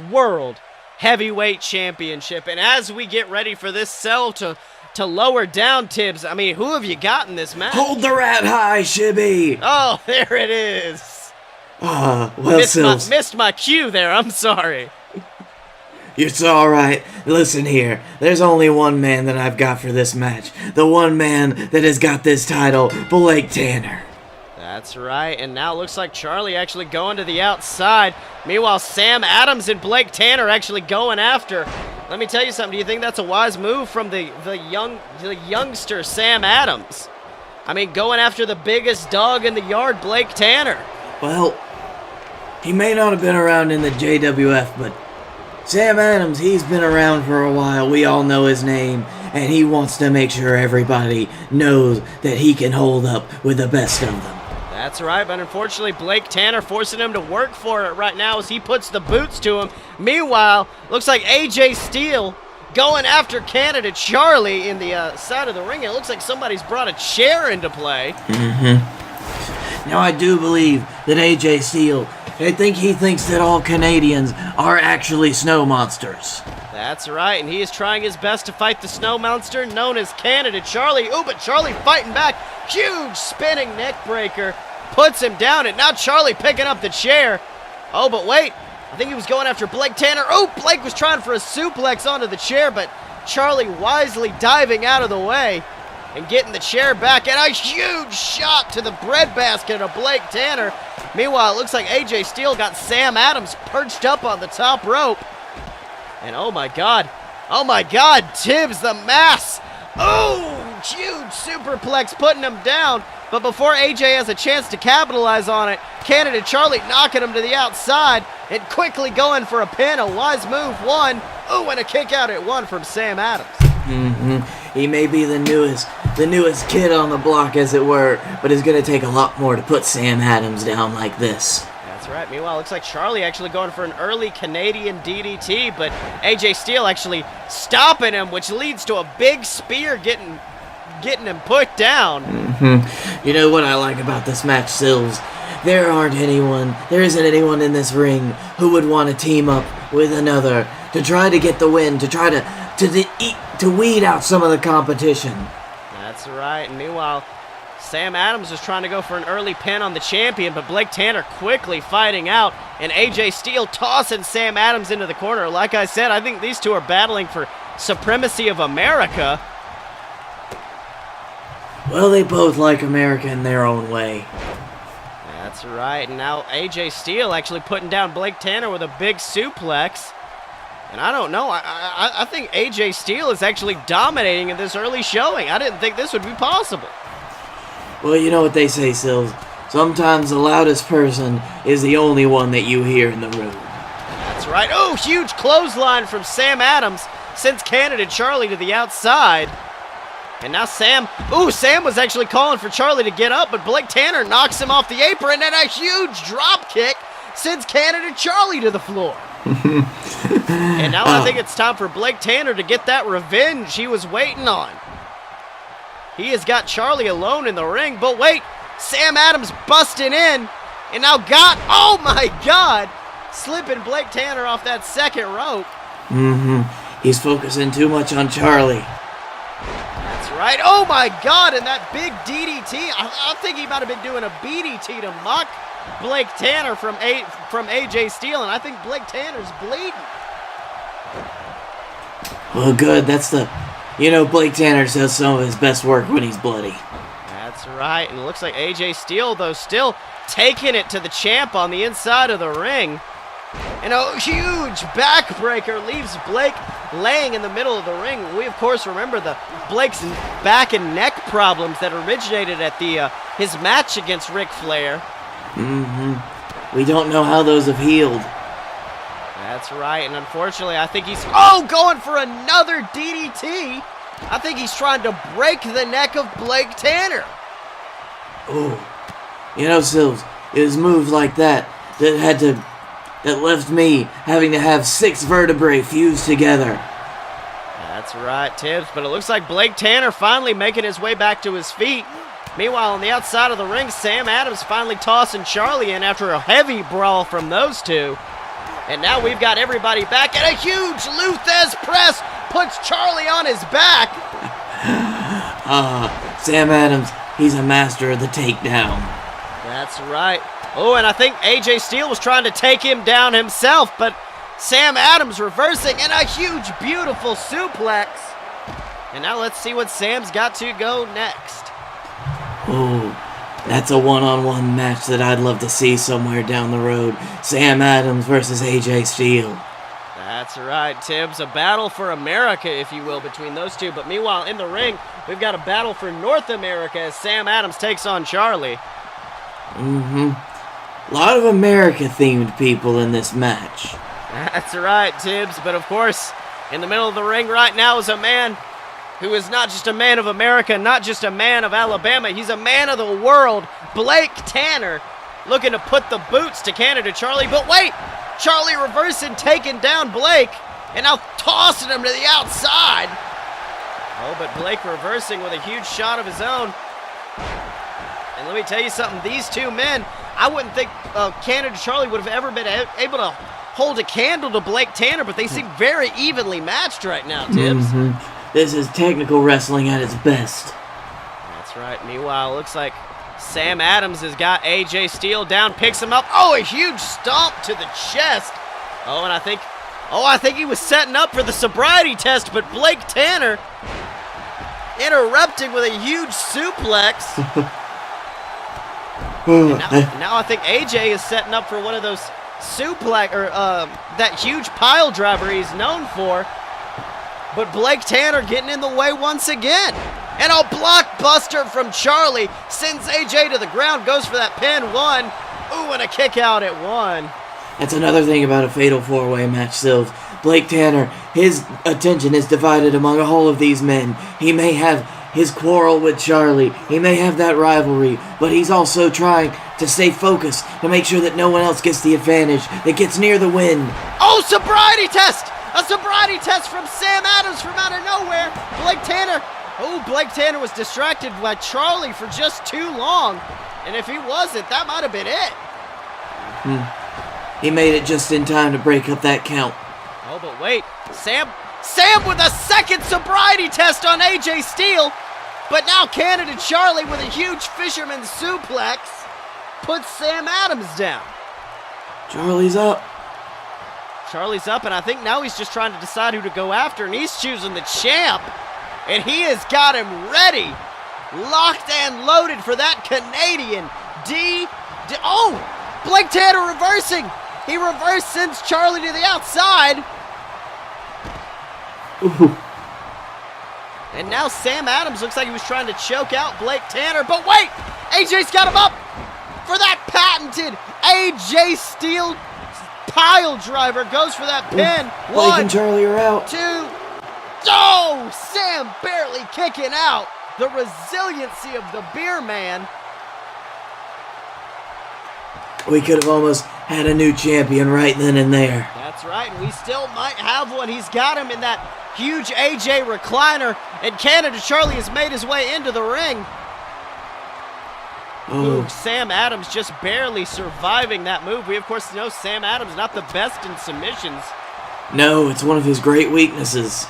World Heavyweight Championship. And as we get ready for this cell to lower down, Tibbs, I mean, who have you got in this match? Hold the rat high, Shibby! Oh, there it is. Well, missed my cue there, I'm sorry. It's alright. Listen here, there's only one man that I've got for this match. The one man that has got this title, Blake Tanner. That's right, and now it looks like Charlie actually going to the outside. Meanwhile, Sam Adams and Blake Tanner actually going after. Let me tell you something, do you think that's a wise move from the youngster Sam Adams? I mean, going after the biggest dog in the yard, Blake Tanner. Well, he may not have been around in the JWF, but Sam Adams, he's been around for a while. We all know his name, and he wants to make sure everybody knows that he can hold up with the best of them. That's right, but unfortunately, Blake Tanner forcing him to work for it right now as he puts the boots to him. Meanwhile, looks like AJ Steele going after Canada Charlie in the side of the ring. It looks like somebody's brought a chair into play. Now, I do believe that AJ Steele, I think he thinks that all Canadians are actually snow monsters. That's right, and he is trying his best to fight the snow monster known as Canada Charlie. Ooh, but Charlie fighting back. Huge spinning neck breaker. Puts him down, and now Charlie picking up the chair. Oh, but wait. I think he was going after Blake Tanner. Oh, Blake was trying for a suplex onto the chair, but Charlie wisely diving out of the way and getting the chair back, and a huge shot to the breadbasket of Blake Tanner. Meanwhile, it looks like AJ Steele got Sam Adams perched up on the top rope. And oh my God, Tibbs, the mass. Oh, huge superplex putting him down. But before AJ has a chance to capitalize on it, Canada Charlie knocking him to the outside and quickly going for a pin, a wise move, one. Oh, and a kick out at one from Sam Adams. He may be the newest kid on the block, as it were, but it's going to take a lot more to put Sam Adams down like this. That's right. Meanwhile, it looks like Charlie actually going for an early Canadian DDT, but AJ Steele actually stopping him, which leads to a big spear getting him put down. You know what I like about this match, Sills? There isn't anyone in this ring who would want to team up with another to try to get the win, to try to weed out some of the competition. That's right. And meanwhile, Sam Adams was trying to go for an early pin on the champion, but Blake Tanner quickly fighting out, and AJ Steele tossing Sam Adams into the corner. Like I said, I think these two are battling for supremacy of America. Well, they both like America in their own way. That's right. And now AJ Steele actually putting down Blake Tanner with a big suplex. And I don't know. I think AJ Steele is actually dominating in this early showing. I didn't think this would be possible. Well, you know what they say, Sills. Sometimes the loudest person is the only one that you hear in the room. That's right. Oh, huge clothesline from Sam Adams sends Canada Charlie to the outside. And now Sam was actually calling for Charlie to get up, but Blake Tanner knocks him off the apron, and a huge drop kick sends Canada Charlie to the floor. And now I think it's time for Blake Tanner to get that revenge he was waiting on. He has got Charlie alone in the ring, but wait, Sam Adams busting in, and now oh my God, slipping Blake Tanner off that second rope. He's focusing too much on Charlie. That's right. Oh my God, and that big DDT. I think he might have been doing a BDT to mock Blake Tanner from AJ Steele, and I think Blake Tanner's bleeding. Well, good. Blake Tanner does some of his best work when he's bloody. That's right, and it looks like AJ Steele, though, still taking it to the champ on the inside of the ring. And a huge backbreaker leaves Blake laying in the middle of the ring. We, of course, remember Blake's back and neck problems that originated at his match against Ric Flair. We don't know how those have healed. That's right, and unfortunately, I think he's going for another DDT. I think he's trying to break the neck of Blake Tanner. Sills, it was moves like that left me having to have 6 vertebrae fused together. That's right, Tibbs, but it looks like Blake Tanner finally making his way back to his feet. Meanwhile, on the outside of the ring, Sam Adams finally tossing Charlie in after a heavy brawl from those two. And now we've got everybody back, and a huge Luthez press puts Charlie on his back. Sam Adams, he's a master of the takedown. That's right. Oh, and I think AJ Steele was trying to take him down himself, but Sam Adams reversing, and a huge, beautiful suplex. And now let's see what Sam's got to go next. That's a one-on-one match that I'd love to see somewhere down the road. Sam Adams versus AJ Steele. That's right, Tibbs. A battle for America, if you will, between those two. But meanwhile, in the ring, we've got a battle for North America as Sam Adams takes on Charlie. A lot of America-themed people in this match. That's right, Tibbs. But of course, in the middle of the ring right now is a man who is not just a man of America, not just a man of Alabama. He's a man of the world, Blake Tanner, looking to put the boots to Canada Charlie. But wait, Charlie reversing, taking down Blake, and now tossing him to the outside. Oh, but Blake reversing with a huge shot of his own. And let me tell you something, these two men, I wouldn't think Canada Charlie would have ever been able to hold a candle to Blake Tanner, but they seem very evenly matched right now, Tibbs. This is technical wrestling at its best. That's right. Meanwhile, it looks like Sam Adams has got AJ Steele down, picks him up. Oh, a huge stomp to the chest Oh, and I think he was setting up for the sobriety test, but Blake Tanner interrupting with a huge suplex. Now I think AJ is setting up for one of those suplex, or that huge pile driver he's known for. But Blake Tanner getting in the way once again. And a blockbuster from Charlie sends AJ to the ground, goes for that pin. 1. Ooh, and a kick out at 1. That's another thing about a fatal four-way match, Silv. Blake Tanner, his attention is divided among all of these men. He may have his quarrel with Charlie, he may have that rivalry, but he's also trying to stay focused to make sure that no one else gets the advantage, that gets near the win. Oh, sobriety test! A sobriety test from Sam Adams from out of nowhere. Blake Tanner was distracted by Charlie for just too long. And if he wasn't, that might have been it. He made it just in time to break up that count. Oh, but wait. Sam with a second sobriety test on AJ Steele. But now Canada Charlie with a huge fisherman suplex puts Sam Adams down. Charlie's up, and I think now he's just trying to decide who to go after, and he's choosing the champ. And he has got him ready, locked and loaded for that Canadian Oh, Blake Tanner reversing. He reverse sends Charlie to the outside. Ooh. And now Sam Adams looks like he was trying to choke out Blake Tanner. But wait, AJ's got him up for that patented AJ Steele pile driver. Goes for that pin. Blake 1, and Charlie are out. 2. Oh, Sam barely kicking out. The resiliency of the beer man. We could have almost had a new champion right then and there. That's right, and we still might have one. He's got him in that huge AJ recliner, and Canada Charlie has made his way into the ring. Oh. Ooh, Sam Adams just barely surviving that move. We, of course, know Sam Adams not the best in submissions. No, it's one of his great weaknesses.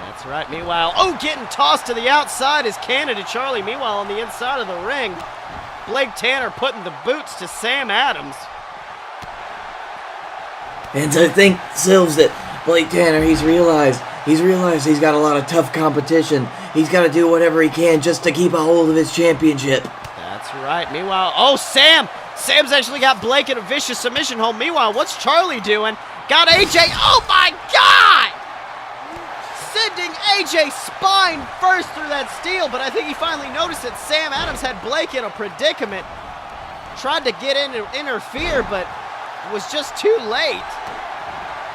That's right. Meanwhile, getting tossed to the outside is Canada Charlie. Meanwhile, on the inside of the ring, Blake Tanner putting the boots to Sam Adams. And I think, Silves, that Blake Tanner, he's realized he's got a lot of tough competition. He's got to do whatever he can just to keep a hold of his championship. That's right. Meanwhile, Sam's actually got Blake in a vicious submission hold. Meanwhile, what's Charlie doing? Got AJ. Oh my God! Sending AJ spine first through that steel, but I think he finally noticed that Sam Adams had Blake in a predicament. Tried to get in and interfere, but was just too late.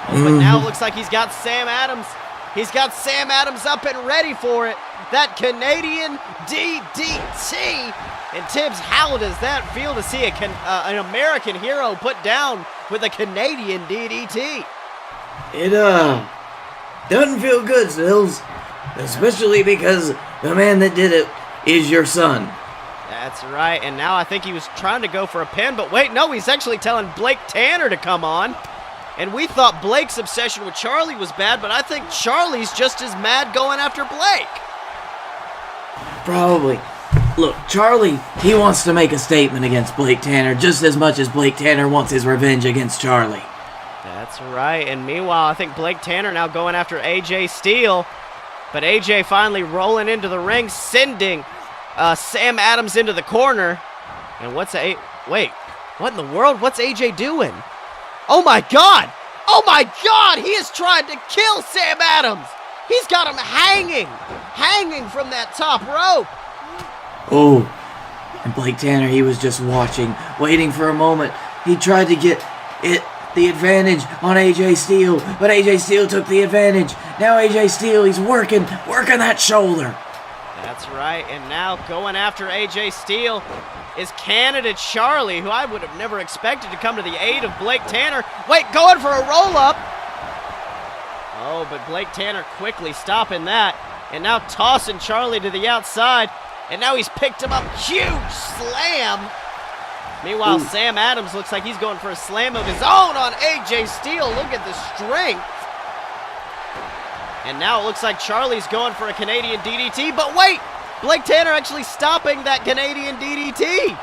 But now it looks like he's got Sam Adams. He's got Sam Adams up and ready for it. That Canadian DDT. And Tibbs, how does that feel to see an American hero put down with a Canadian DDT? It doesn't feel good, Sills. Especially because the man that did it is your son. That's right, and now I think he was trying to go for a pin, but wait, no, he's actually telling Blake Tanner to come on. And we thought Blake's obsession with Charlie was bad, but I think Charlie's just as mad going after Blake. Probably. Look, Charlie, he wants to make a statement against Blake Tanner just as much as Blake Tanner wants his revenge against Charlie. That's right, and meanwhile, I think Blake Tanner now going after AJ Steele. But AJ finally rolling into the ring, sending Sam Adams into the corner. And what in the world? What's AJ doing? Oh my God! Oh my God! He is trying to kill Sam Adams! He's got him hanging from that top rope. Oh, and Blake Tanner, he was just watching, waiting for a moment. He tried to get the advantage on AJ Steele, but AJ Steele took the advantage. Now AJ Steele, he's working that shoulder. That's right, and now going after AJ Steele is Canada Charlie, who I would have never expected to come to the aid of Blake Tanner. Wait, going for a roll-up. Oh, but Blake Tanner quickly stopping that, and now tossing Charlie to the outside, and now he's picked him up. Huge slam. Meanwhile, Sam Adams looks like he's going for a slam of his own on AJ Steele. Look at the strength. And now it looks like Charlie's going for a Canadian DDT, but wait! Blake Tanner actually stopping that Canadian DDT.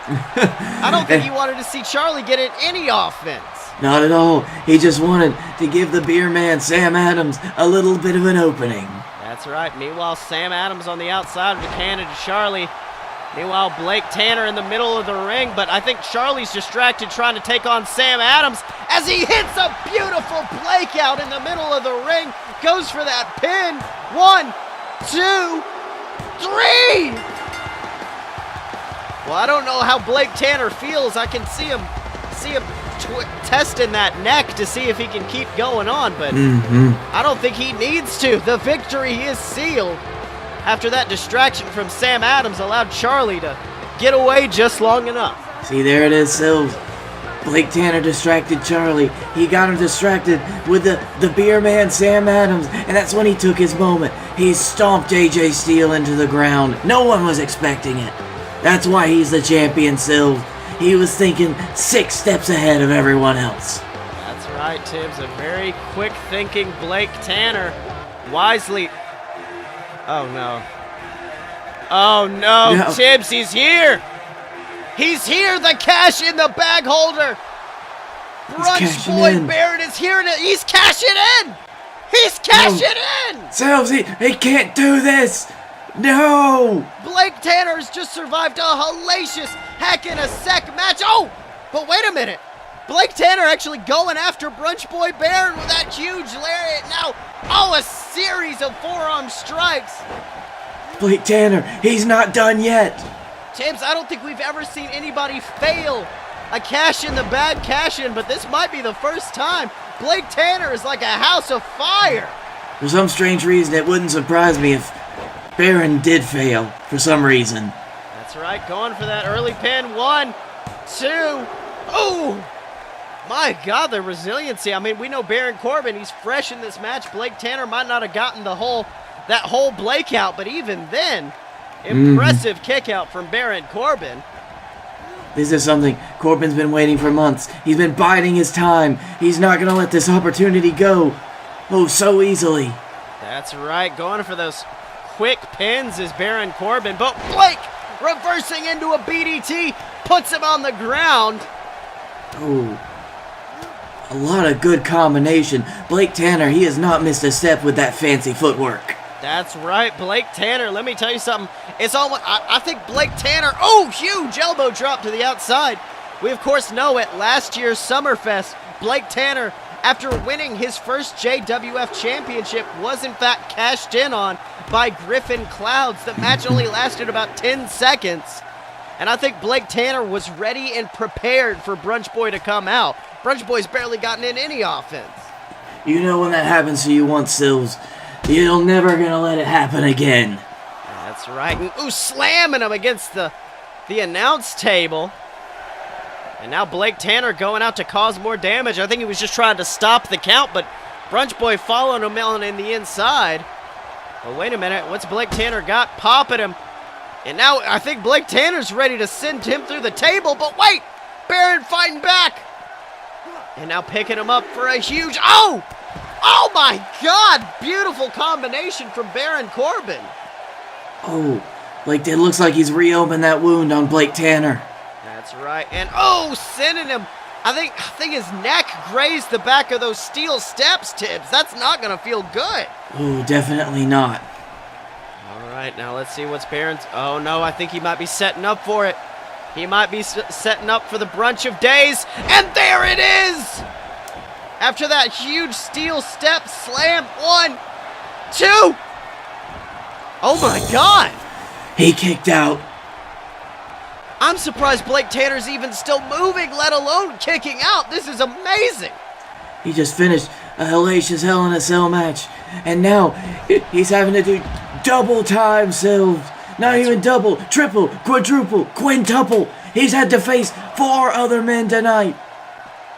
I don't think he wanted to see Charlie get in any offense. Not at all. He just wanted to give the beer man, Sam Adams, a little bit of an opening. That's right. Meanwhile, Sam Adams on the outside with Cannon to Charlie. Meanwhile, Blake Tanner in the middle of the ring, but I think Charlie's distracted trying to take on Sam Adams as he hits a beautiful Blake out in the middle of the ring. Goes for that pin. 1, 2, 3. Well, I don't know how Blake Tanner feels. I can see him testing that neck to see if he can keep going on, but I don't think he needs to. The victory is sealed after that distraction from Sam Adams allowed Charlie to get away just long enough. See, there it is, Silves. Blake Tanner distracted Charlie. He got him distracted with the beer man, Sam Adams, and that's when he took his moment. He stomped AJ Steele into the ground. No one was expecting it. That's why he's the champion, Silves. He was thinking 6 steps ahead of everyone else. That's right, Tibbs. A very quick-thinking Blake Tanner wisely... Oh, no. Oh, no. Tibbs, he's here. He's here, the cash in the bag holder. Brunch Boy Barrett is here, and he's cashing in. He's cashing in. Silves, he can't do this. No! Blake Tanner has just survived a hellacious heck-in-a-sec match. Oh, but wait a minute. Blake Tanner actually going after Brunch Boy Baron with that huge lariat. Now, a series of forearm strikes. Blake Tanner, he's not done yet. Tibbs, I don't think we've ever seen anybody fail a cash-in-the-bag cash-in, but this might be the first time. Blake Tanner is like a house of fire. For some strange reason, it wouldn't surprise me if Baron did fail for some reason. That's right, going for that early pin. 1, 2. Oh, my God, the resiliency. I mean, we know Baron Corbin, he's fresh in this match. Blake Tanner might not have gotten that whole Blake out, but even then, impressive kick out from Baron Corbin. This is something Corbin's been waiting for months. He's been biding his time. He's not going to let this opportunity go. Oh, so easily. That's right, going for those quick pins is Baron Corbin, but Blake reversing into a BDT, puts him on the ground. Oh, a lot of good combination. Blake Tanner, he has not missed a step with that fancy footwork. That's right, Blake Tanner. Let me tell you something. It's almost, I think Blake Tanner, huge elbow drop to the outside. We, of course, know at last year's Summerfest, Blake Tanner, after winning his first JWF championship, was in fact cashed in on by Griffin Clouds. The match only lasted about 10 seconds. And I think Blake Tanner was ready and prepared for Brunch Boy to come out. Brunch Boy's barely gotten in any offense. You know when that happens to you once, Sills, you're never gonna let it happen again. That's right. And, slamming him against the announce table. And now Blake Tanner going out to cause more damage. I think he was just trying to stop the count, but Brunch Boy following him on in the inside. Well, wait a minute. What's Blake Tanner got? Popping him. And now I think Blake Tanner's ready to send him through the table, but wait! Baron fighting back! And now picking him up for a huge... Oh my God! Beautiful combination from Baron Corbin. Oh, like it looks like he's reopened that wound on Blake Tanner. That's right. And sending him. I think his neck grazed the back of those steel steps, Tibbs. That's not going to feel good. Oh, definitely not. All right, now let's see what's Baron's... Oh, no, I think he might be setting up for it. He might be setting up for the brunch of days. And there it is! After that huge steel step slam. 1, 2. Oh, my God. He kicked out. I'm surprised Blake Tanner's even still moving, let alone kicking out. This is amazing. He just finished a hellacious Hell in a Cell match. And now he's having to do double time, Silv. Not even double, triple, quadruple, quintuple. He's had to face 4 other men tonight.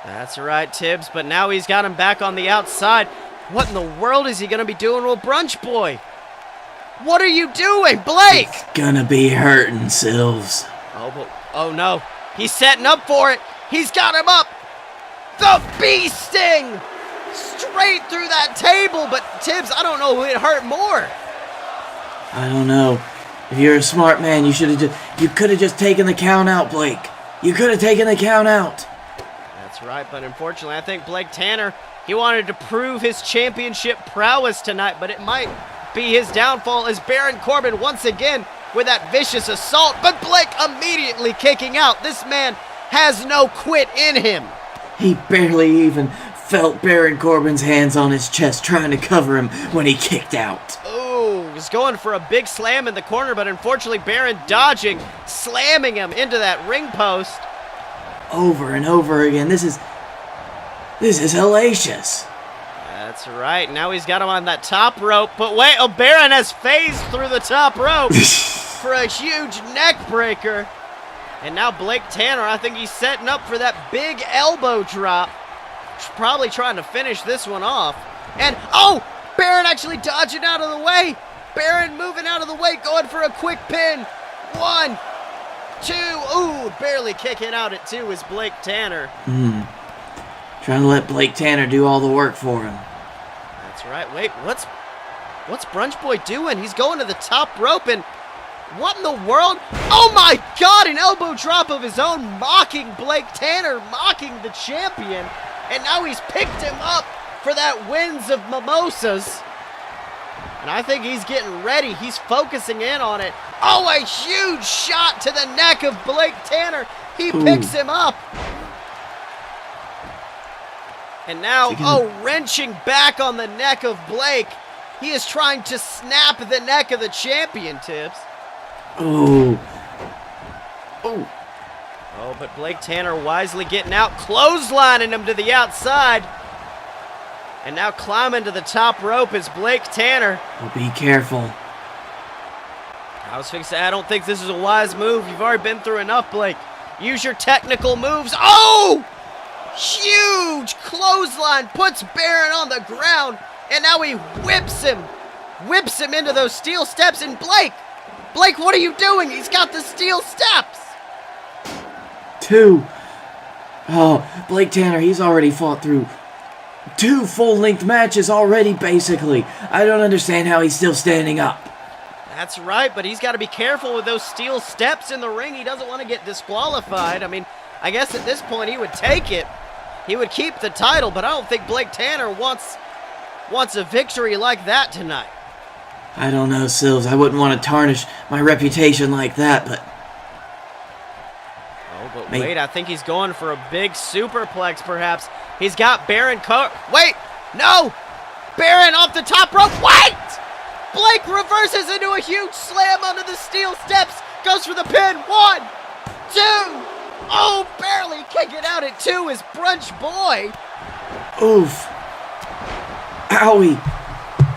That's right, Tibbs, but now he's got him back on the outside. What in the world is he going to be doing with Brunch Boy? What are you doing, Blake? It's gonna be hurting, Silves. Oh no, he's setting up for it. He's got him up. The bee sting straight through that table, but Tibbs, I don't know who it hurt more. I don't know. If you're a smart man, you could have just taken the count out, Blake. You could have taken the count out. That's right, but unfortunately, I think Blake Tanner, he wanted to prove his championship prowess tonight, but it might be his downfall as Baron Corbin once again with that vicious assault, but Blake immediately kicking out. This man has no quit in him. He barely even felt Baron Corbin's hands on his chest trying to cover him when he kicked out. Ooh, he's going for a big slam in the corner, but unfortunately Baron dodging, slamming him into that ring post. Over and over again. This is hellacious. That's right. Now he's got him on that top rope. But wait, Baron has phased through the top rope for a huge neck breaker. And now Blake Tanner, I think he's setting up for that big elbow drop. Probably trying to finish this one off. And, oh, Baron actually dodging out of the way. Baron moving out of the way, going for a quick pin. 1, 2, ooh, barely kicking out at 2 is Blake Tanner. Trying to let Blake Tanner do all the work for him. That's right. Wait, what's Brunch Boy doing? He's going to the top rope, and what in the world? Oh my God, an elbow drop of his own, mocking Blake Tanner, mocking the champion, and now he's picked him up for that Winds of Mimosas. And I think he's getting ready. He's focusing in on it. Oh, a huge shot to the neck of Blake Tanner. He picks him up. And now, wrenching back on the neck of Blake. He is trying to snap the neck of the champion, Tibbs. Oh, but Blake Tanner wisely getting out, clotheslining him to the outside. And now climbing to the top rope is Blake Tanner. Oh, be careful. I was fixing to say, I don't think this is a wise move. You've already been through enough, Blake. Use your technical moves. Oh! Huge clothesline puts Baron on the ground, and now he whips him into those steel steps. And Blake, what are you doing? He's got the steel steps. 2. Oh, Blake Tanner, he's already fought through 2 full-length matches already, basically. I don't understand how he's still standing up. That's right, but he's got to be careful with those steel steps in the ring. He doesn't want to get disqualified. I mean, I guess at this point he would take it. He would keep the title, but I don't think Blake Tanner wants a victory like that tonight. I don't know, Sills. I wouldn't want to tarnish my reputation like that, but... Oh, but wait, I think he's going for a big superplex, perhaps. He's got Baron Wait! No! Baron off the top rope. Wait! Blake reverses into a huge slam onto the steel steps. Goes for the pin. 1, 2... Oh, barely kicking out at 2 is Brunch Boy. Oof. Owie.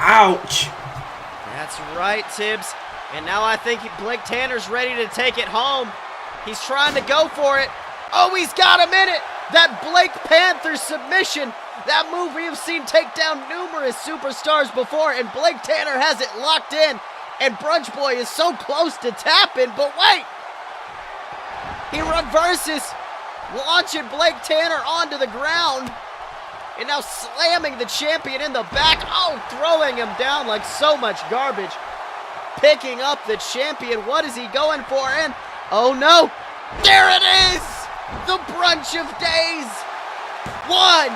Ouch. That's right, Tibbs. And now I think Blake Tanner's ready to take it home. He's trying to go for it. Oh, he's got him in it. That Blake Panther submission. That move we have seen take down numerous superstars before, and Blake Tanner has it locked in. And Brunch Boy is so close to tapping, but wait. He reverses, launching Blake Tanner onto the ground, and now slamming the champion in the back. Oh, throwing him down like so much garbage. Picking up the champion. What is he going for? And, oh no, there it is! The Brunch of Days. 1,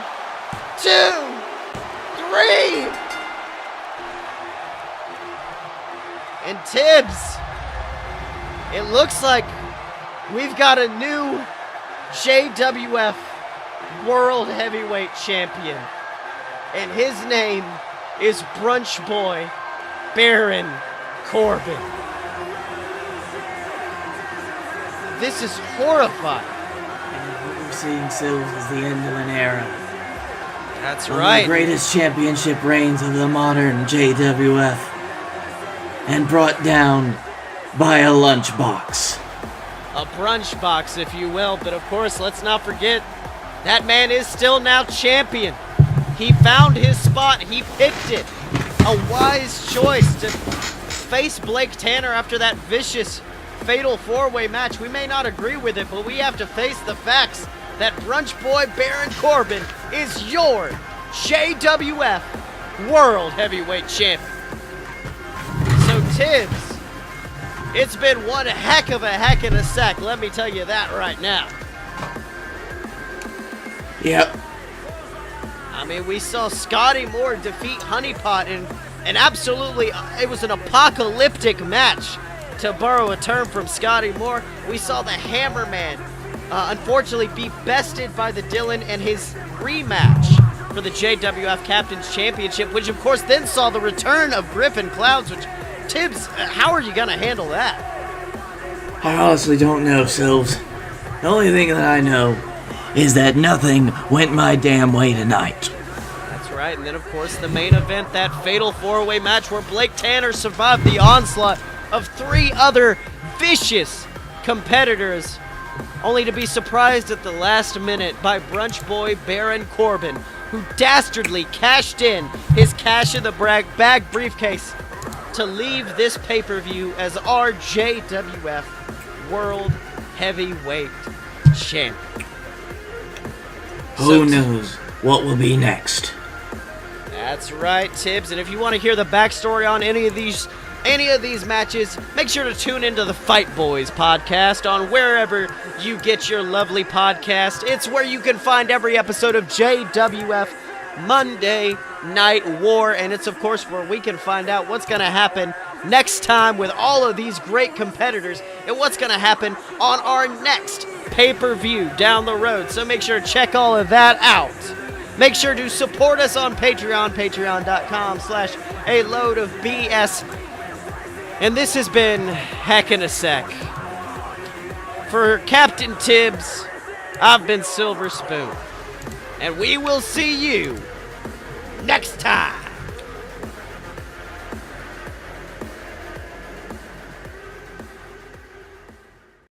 2, 3. And Tibbs, it looks like we've got a new JWF World Heavyweight Champion. And his name is Brunch Boy Baron Corbin. This is horrifying. And what we're seeing, Sills, is the end of an era. That's One right. of the greatest championship reigns of the modern JWF. And brought down by a lunchbox. A brunch box, if you will. But of course, let's not forget, that man is still now champion. He found his spot. He picked it. A wise choice to face Blake Tanner after that vicious, fatal four-way match. We may not agree with it, but we have to face the facts that Brunch Boy Baron Corbin is your JWF World Heavyweight Champion. So, Tibbs, it's been one heck of a sack, let me tell you that right now. Yep. I mean, we saw Scottye Moore defeat Honeypot in an absolutely, it was an apocalyptic match, to borrow a term from Scottye Moore. We saw the Hammerman, unfortunately, be bested by the Dylan and his rematch for the JWF Captain's Championship, which of course then saw the return of Griffin Clouds, which, Tibbs, how are you going to handle that? I honestly don't know, Silves. The only thing that I know is that nothing went my damn way tonight. That's right, and then of course the main event, that fatal four-way match where Blake Tanner survived the onslaught of 3 other vicious competitors, only to be surprised at the last minute by brunch boy Baron Corbin, who dastardly cashed in his cash in the bag briefcase to leave this pay-per-view as our JWF World Heavyweight Champion. Who knows what will be next? That's right, Tibbs. And if you want to hear the backstory on any of these matches, make sure to tune into the Fight Boys podcast on wherever you get your lovely podcast. It's where you can find every episode of JWF Monday Night War, and it's of course where we can find out what's going to happen next time with all of these great competitors and what's going to happen on our next pay-per-view down the road. So make sure to check all of that out. Make sure to support us on Patreon, patreon.com/a-load-of-BS. And this has been Heck in a Sec. For Captain Tibbs, I've been Silver Spoon. And we will see you next time.